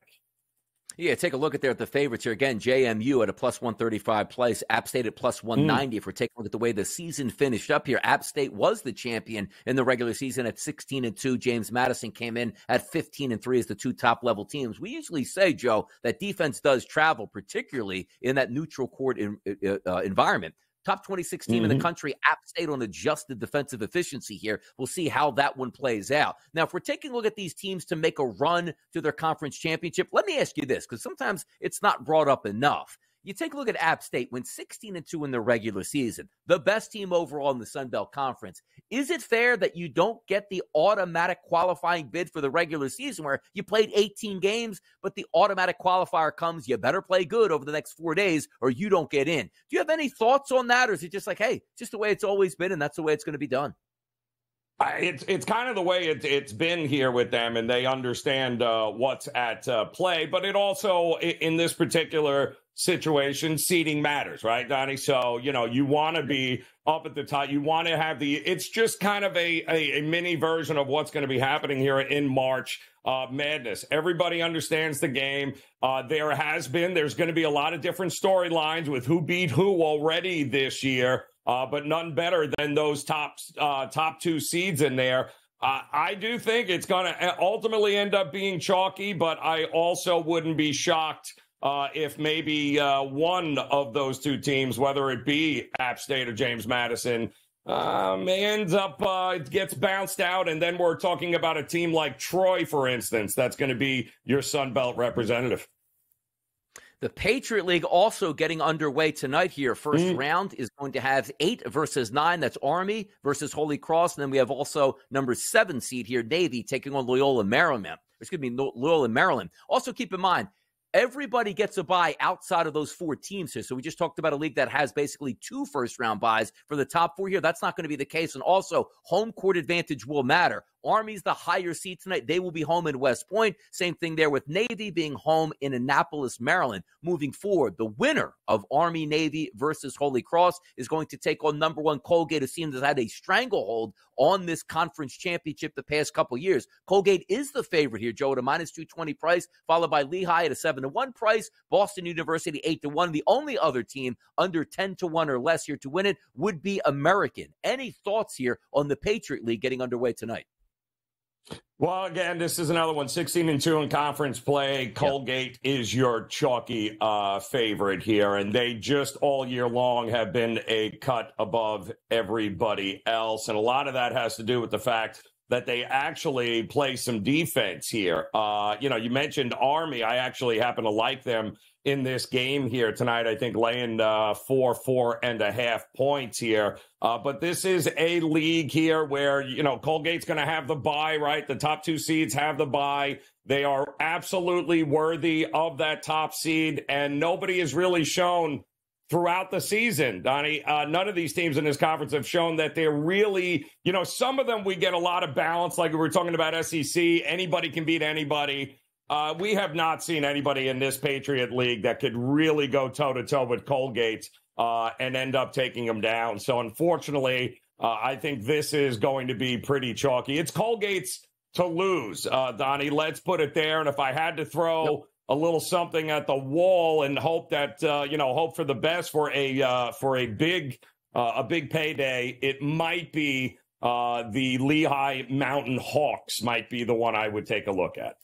A: Yeah, take a look at the favorites here. Again, JMU at a plus 135 place, App State at plus 190. If we're taking a look at the way the season finished up here, App State was the champion in the regular season at 16-2. James Madison came in at 15-3 as the 2 top-level teams. We usually say, Joe, that defense does travel, particularly in that neutral court environment. Top 26 team in the country, App State on adjusted defensive efficiency here. We'll see how that one plays out. Now, if we're taking a look at these teams to make a run to their conference championship, let me ask you this, because sometimes it's not brought up enough. You take a look at App State, went 16-2 in the regular season, the best team overall in the Sun Belt Conference. Is it fair that you don't get the automatic qualifying bid for the regular season where you played 18 games, but the automatic qualifier comes, you better play good over the next 4 days or you don't get in? Do you have any thoughts on that, or is it just like, hey, just the way it's always been and that's the way it's going to be done?
B: It's kind of the way it's been here with them, and they understand what's at play. But it also, in this particular situation, seeding matters, right, Donnie? So, you want to be up at the top. You want to have it's just kind of a mini version of what's going to be happening here in March Madness. Everybody understands the game. There's going to be a lot of different storylines with who beat who already this year. But none better than those top 2 seeds in there. I do think it's going to ultimately end up being chalky, but I also wouldn't be shocked if maybe one of those 2 teams, whether it be App State or James Madison, ends up gets bounced out. And then we're talking about a team like Troy, for instance, that's going to be your Sun Belt representative.
A: The Patriot League also getting underway tonight here. First round is going to have 8 versus 9. That's Army versus Holy Cross. And then we have also number 7 seed here, Navy, taking on Loyola Maryland. Loyola Maryland. Also keep in mind, everybody gets a bye outside of those 4 teams here. So we just talked about a league that has basically 2 first-round byes for the top 4 here. That's not going to be the case. And also, home court advantage will matter. Army's the higher seed tonight. They will be home in West Point. Same thing there with Navy being home in Annapolis, Maryland. Moving forward, the winner of Army-Navy versus Holy Cross is going to take on number 1 Colgate, a team that's had a stranglehold on this conference championship the past couple years. Colgate is the favorite here, Joe, at a -220 price, followed by Lehigh at a 7-1 price, Boston University 8-1. The only other team under 10-1 or less here to win it would be American. Any thoughts here on the Patriot League getting underway tonight?
B: Well, again, this is another one, 16-2 in conference play. Colgate is your chalky favorite here, and they just all year long have been a cut above everybody else. And a lot of that has to do with the fact that they actually play some defense here. You mentioned Army. I actually happen to like them in this game here tonight. I think laying 4.5 points here. But this is a league here where, Colgate's going to have the bye, right? The top 2 seeds have the bye. They are absolutely worthy of that top seed, and nobody has really shown throughout the season, Donnie. None of these teams in this conference have shown that they're really, some of them we get a lot of balance, like we were talking about SEC. Anybody can beat anybody. We have not seen anybody in this Patriot League that could really go toe-to-toe with Colgate and end up taking them down. So, unfortunately, I think this is going to be pretty chalky. It's Colgate's to lose, Donnie. Let's put it there. And if I had to throw a little something at the wall and hope that, hope for the best for a big payday, it might be the Lehigh Mountain Hawks might be the one I would take a look at.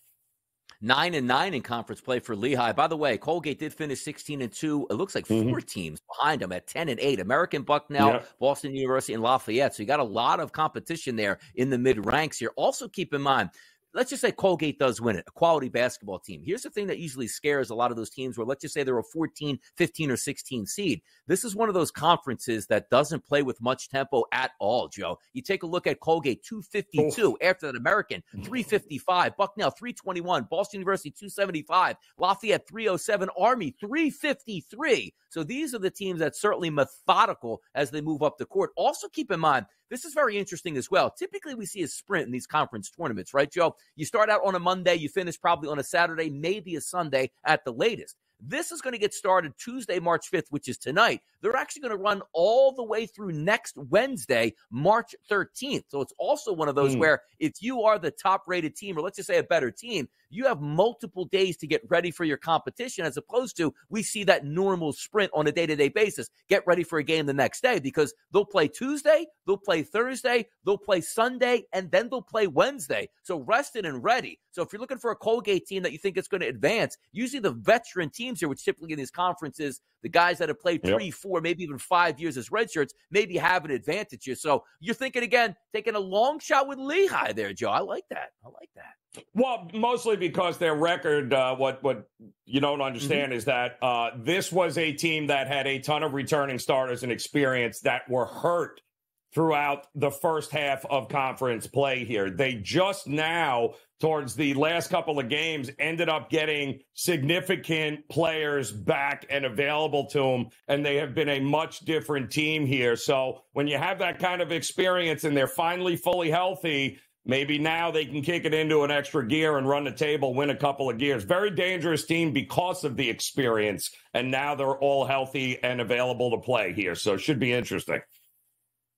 A: 9-9 in conference play for Lehigh. By the way, Colgate did finish 16-2. It looks like 4 teams behind them at 10-8. American, Bucknell, Boston University, and Lafayette. So you got a lot of competition there in the mid ranks here. Also keep in mind, let's just say Colgate does win it, a quality basketball team. Here's the thing that usually scares a lot of those teams where let's just say they're a 14, 15, or 16 seed. This is one of those conferences that doesn't play with much tempo at all, Joe. You take a look at Colgate, 252. After that, American, 355. Bucknell, 321. Boston University, 275. Lafayette, 307. Army, 353. So these are the teams that certainly methodical as they move up the court. Also keep in mind, this is very interesting as well. Typically, we see a sprint in these conference tournaments, right, Joe? You start out on a Monday, you finish probably on a Saturday, maybe a Sunday at the latest. This is going to get started Tuesday, March 5th, which is tonight. They're actually going to run all the way through next Wednesday, March 13th. So it's also one of those where if you are the top-rated team, or let's just say a better team, you have multiple days to get ready for your competition, as opposed to we see that normal sprint on a day-to-day basis. Get ready for a game the next day because they'll play Tuesday, they'll play Thursday, they'll play Sunday, and then they'll play Wednesday. So rested and ready. So if you're looking for a Colgate team that you think is going to advance, usually the veteran teams here, which typically in these conferences The guys that have played 3, 4, maybe even 5 years as redshirts maybe have an advantage here. So you're thinking, again, taking a long shot with Lehigh there, Joe. I like that.
B: Well, mostly because their record, what you don't understand is that this was a team that had a ton of returning starters and experience that were hurt throughout the first half of conference play here. They just now, towards the last couple of games, ended up getting significant players back and available to them, and they have been a much different team here. So when you have that kind of experience and they're finally fully healthy, maybe now they can kick it into an extra gear and run the table, win a couple of gears. Very dangerous team because of the experience, and now they're all healthy and available to play here. So it should be interesting.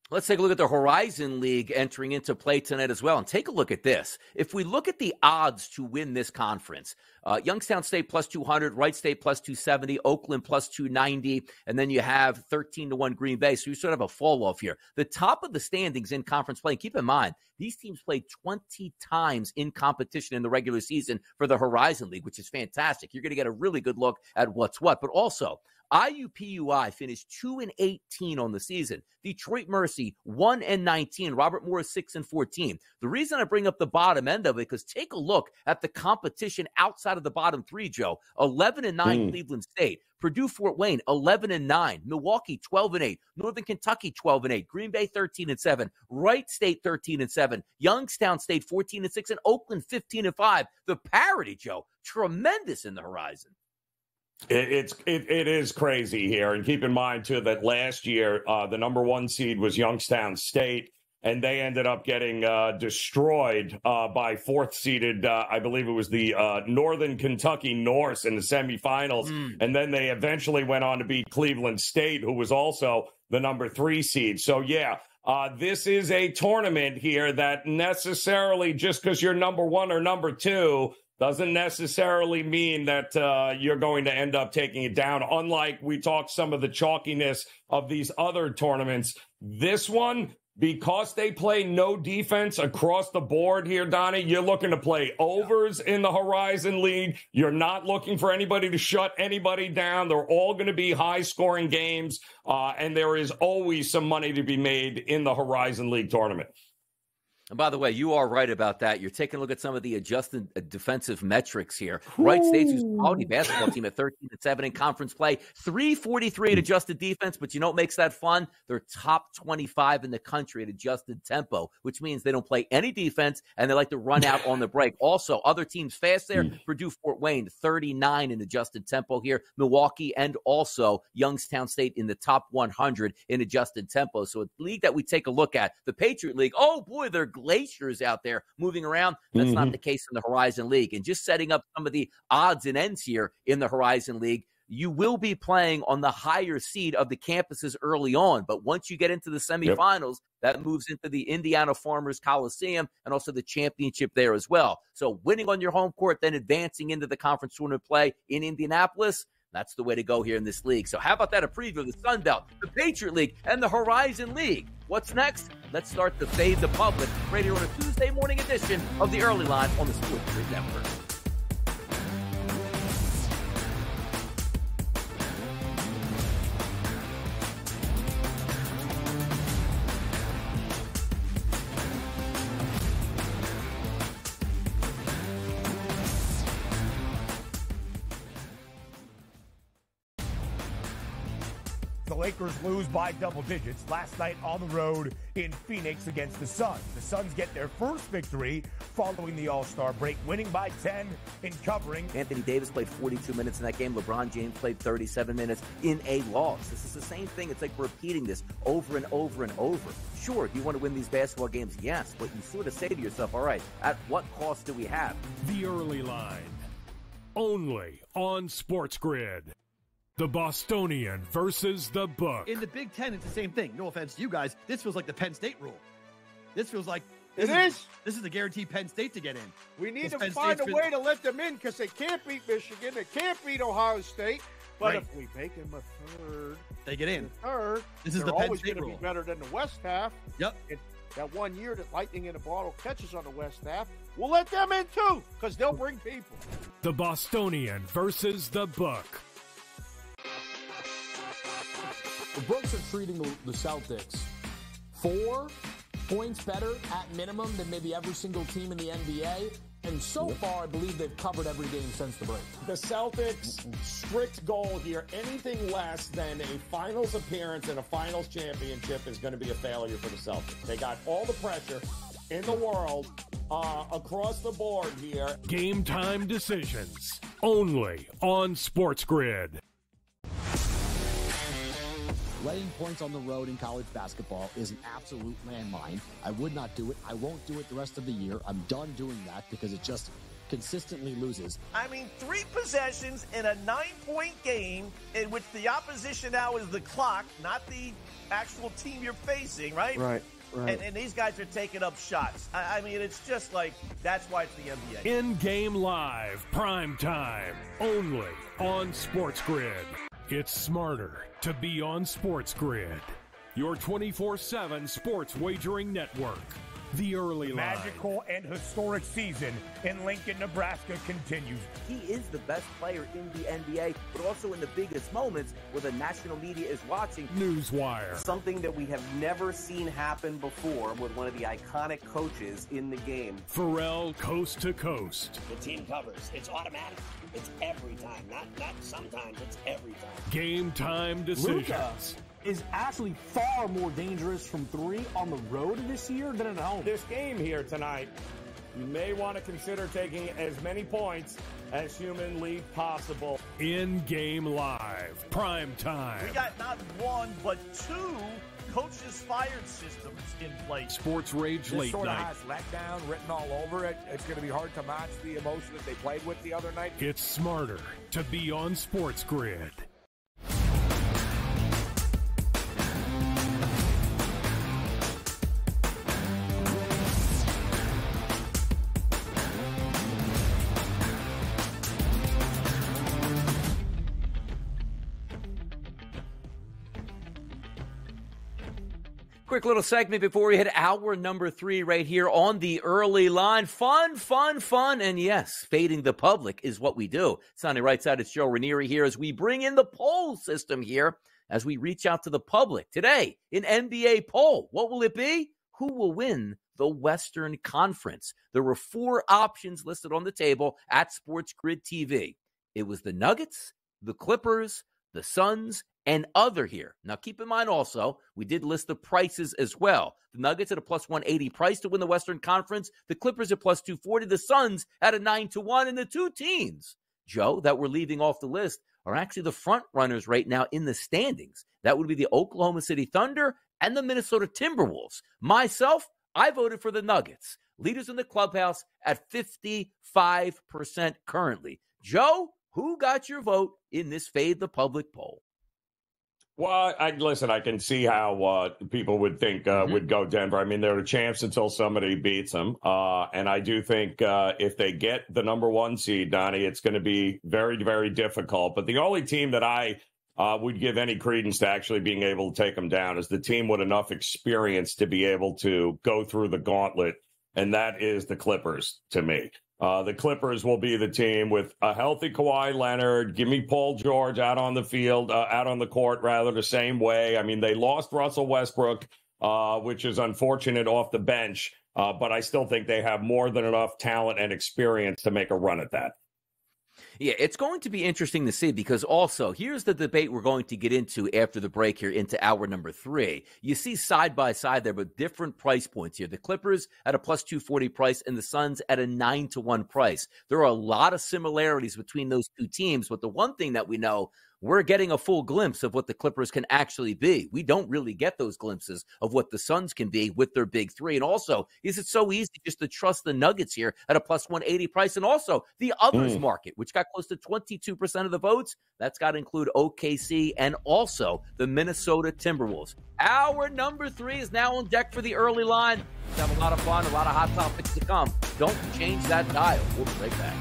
A: Let's take a look at the Horizon League entering into play tonight as well. And take a look at this. If we look at the odds to win this conference, Youngstown State plus 200, Wright State plus 270, Oakland plus 290, and then you have 13-1 Green Bay. So you sort of have a fall off here. The top of the standings in conference play, and keep in mind, these teams played 20 times in competition in the regular season for the Horizon League, which is fantastic. You're going to get a really good look at what's what. But also, IUPUI finished 2-18 on the season. Detroit Mercy 1-19. Robert Morris 6-14. The reason I bring up the bottom end of it, because take a look at the competition outside of the bottom three, Joe. 11-9 Cleveland State. Purdue Fort Wayne 11-9. Milwaukee 12-8. Northern Kentucky 12-8. Green Bay 13-7. Wright State 13-7. Youngstown State 14-6, and Oakland 15-5. The parity, Joe, tremendous in the Horizon.
B: It is crazy here. And keep in mind, too, that last year, the number 1 seed was Youngstown State, and they ended up getting destroyed by 4th-seeded, I believe it was the Northern Kentucky Norse in the semifinals. And then they eventually went on to beat Cleveland State, who was also the number 3 seed. So, yeah, this is a tournament here that necessarily, just because you're number 1 or number 2, doesn't necessarily mean that you're going to end up taking it down. Unlike we talked some of the chalkiness of these other tournaments, this one, because they play no defense across the board here, Donnie, you're looking to play overs in the Horizon League. You're not looking for anybody to shut anybody down. They're all going to be high-scoring games, and there is always some money to be made in the Horizon League tournament.
A: And by the way, you are right about that. You're taking a look at some of the adjusted defensive metrics here. Wright State's a quality basketball team at 13-7 in conference play, 343 at adjusted defense. But you know what makes that fun? They're top 25 in the country at adjusted tempo, which means they don't play any defense and they like to run out on the break. Also, other teams fast there. Purdue Fort Wayne, 39 in adjusted tempo here. Milwaukee and also Youngstown State in the top 100 in adjusted tempo. So a league that we take a look at, the Patriot League, oh boy, they're glaciers out there moving around. That's not the case in the Horizon League. And just setting up some of the odds and ends here in the Horizon League, you will be playing on the higher seed of the campuses early on. But once you get into the semifinals, that moves into the Indiana Farmers Coliseum and also the championship there as well. So winning on your home court, then advancing into the conference tournament play in Indianapolis, that's the way to go here in this league. So how about that, a preview of the Sun Belt, the Patriot League, and the Horizon League. What's next? Let's start to fade the public right here on a Tuesday morning edition of the Early Line on the SportsGrid Network.
C: The Lakers lose by double digits last night on the road in Phoenix against the Suns. The Suns get their first victory following the All-Star break, winning by 10 in covering.
L: Anthony Davis played 42 minutes in that game. LeBron James played 37 minutes in a loss. This is the same thing. It's like repeating this over and over and over. Sure, do you want to win these basketball games? Yes, but you sort of say to yourself, all right, at what cost do we have?
D: The Early Line, only on SportsGrid. The Bostonian versus the Book.
E: In the Big Ten, it's the same thing. No offense to you guys. This feels like the Penn State rule. This feels like
F: This is
E: the guaranteed Penn State to get in.
F: We need to find a way to let them in because they can't beat Michigan. They can't beat Ohio State. But if we make them a third,
E: they get in.
F: Third,
E: this is
F: the
E: Penn State rule.
F: Be better than the West half.
E: Yep.
F: That 1 year that Lightning in a Bottle catches on the West half, we'll let them in too because they'll bring people.
D: The Bostonian versus the Book.
G: The books are treating the Celtics 4 points better at minimum than maybe every single team in the NBA. And so far, I believe they've covered every game since the break.
H: The Celtics' strict goal here, anything less than a finals appearance and a finals championship is going to be a failure for the Celtics. They got all the pressure in the world across the board here.
D: Game time decisions only on SportsGrid.
I: Laying points on the road in college basketball is an absolute landmine. I would not do it. I won't do it the rest of the year. I'm done doing that because it just consistently loses.
J: I mean, 3 possessions in a 9-point game in which the opposition now is the clock, not the actual team you're facing, right?
E: Right.
J: And these guys are taking up shots. I mean, it's just like, that's why it's the NBA.
D: In-game live, prime time, only on SportsGrid. It's smarter to be on SportsGrid, your 24/7 sports wagering network. The early line.
C: Magical and historic season in Lincoln, Nebraska continues.
L: He is the best player in the NBA, but also in the biggest moments where the national media is watching.
D: Newswire.
M: Something that we have never seen happen before with one of the iconic coaches in the game.
D: Pharrell, coast to coast.
N: The team covers. It's automatic. It's every time. Not sometimes. It's every time.
D: Game time decisions.
G: Luka is actually far more dangerous from 3 on the road this year than at home.
H: This game here tonight, you may want to consider taking as many points as humanly possible.
D: In-game live, prime time.
J: We got not 1, but 2 coaches fired systems in place.
D: Sports Rage
C: This
D: Late
C: sort of
D: Night.
C: has letdown written all over it. It's going to be hard to match the emotion that they played with the other night.
D: It's smarter to be on SportsGrid.
A: Quick little segment before we hit hour number 3 right here on the early line. Fun, and yes, fading the public is what we do. It's on the right side, it's Joe Ranieri here as we bring in the poll system here as we reach out to the public. Today, an NBA poll. What will it be? Who will win the Western Conference? There were 4 options listed on the table at SportsGrid TV. It was the Nuggets, the Clippers, the Suns, and other here. Now, keep in mind also, we did list the prices as well. The Nuggets at a plus 180 price to win the Western Conference. The Clippers at plus 240. The Suns at a 9-1. And the 2 teams, Joe, that we're leaving off the list are actually the front runners right now in the standings. That would be the Oklahoma City Thunder and the Minnesota Timberwolves. Myself, I voted for the Nuggets. Leaders in the clubhouse at 55% currently. Joe, who got your vote in this Fade the Public poll?
B: Well, I can see how people would think would go Denver. I mean, they're the champs until somebody beats them. And I do think if they get the number 1 seed, Donnie, it's going to be very, very difficult. But the only team that I would give any credence to actually being able to take them down is the team with enough experience to be able to go through the gauntlet. And that is the Clippers to me. The Clippers will be the team with a healthy Kawhi Leonard. Give me Paul George out on the field, out on the court, rather, the same way. I mean, they lost Russell Westbrook, which is unfortunate off the bench. But I still think they have more than enough talent and experience to make a run at that.
A: Yeah, it's going to be interesting to see because also here's the debate we're going to get into after the break here into hour number 3. You see side by side there with different price points here. The Clippers at a plus 240 price and the Suns at a 9-1 price. There are a lot of similarities between those 2 teams, but the one thing that we know, we're getting a full glimpse of what the Clippers can actually be. We don't really get those glimpses of what the Suns can be with their big 3. And also, is it so easy just to trust the Nuggets here at a plus 180 price? And also, the others market, which got close to 22% of the votes, that's got to include OKC and also the Minnesota Timberwolves. Hour number 3 is now on deck for the early line. Let's have a lot of fun, a lot of hot topics to come. Don't change that dial. We'll be right back.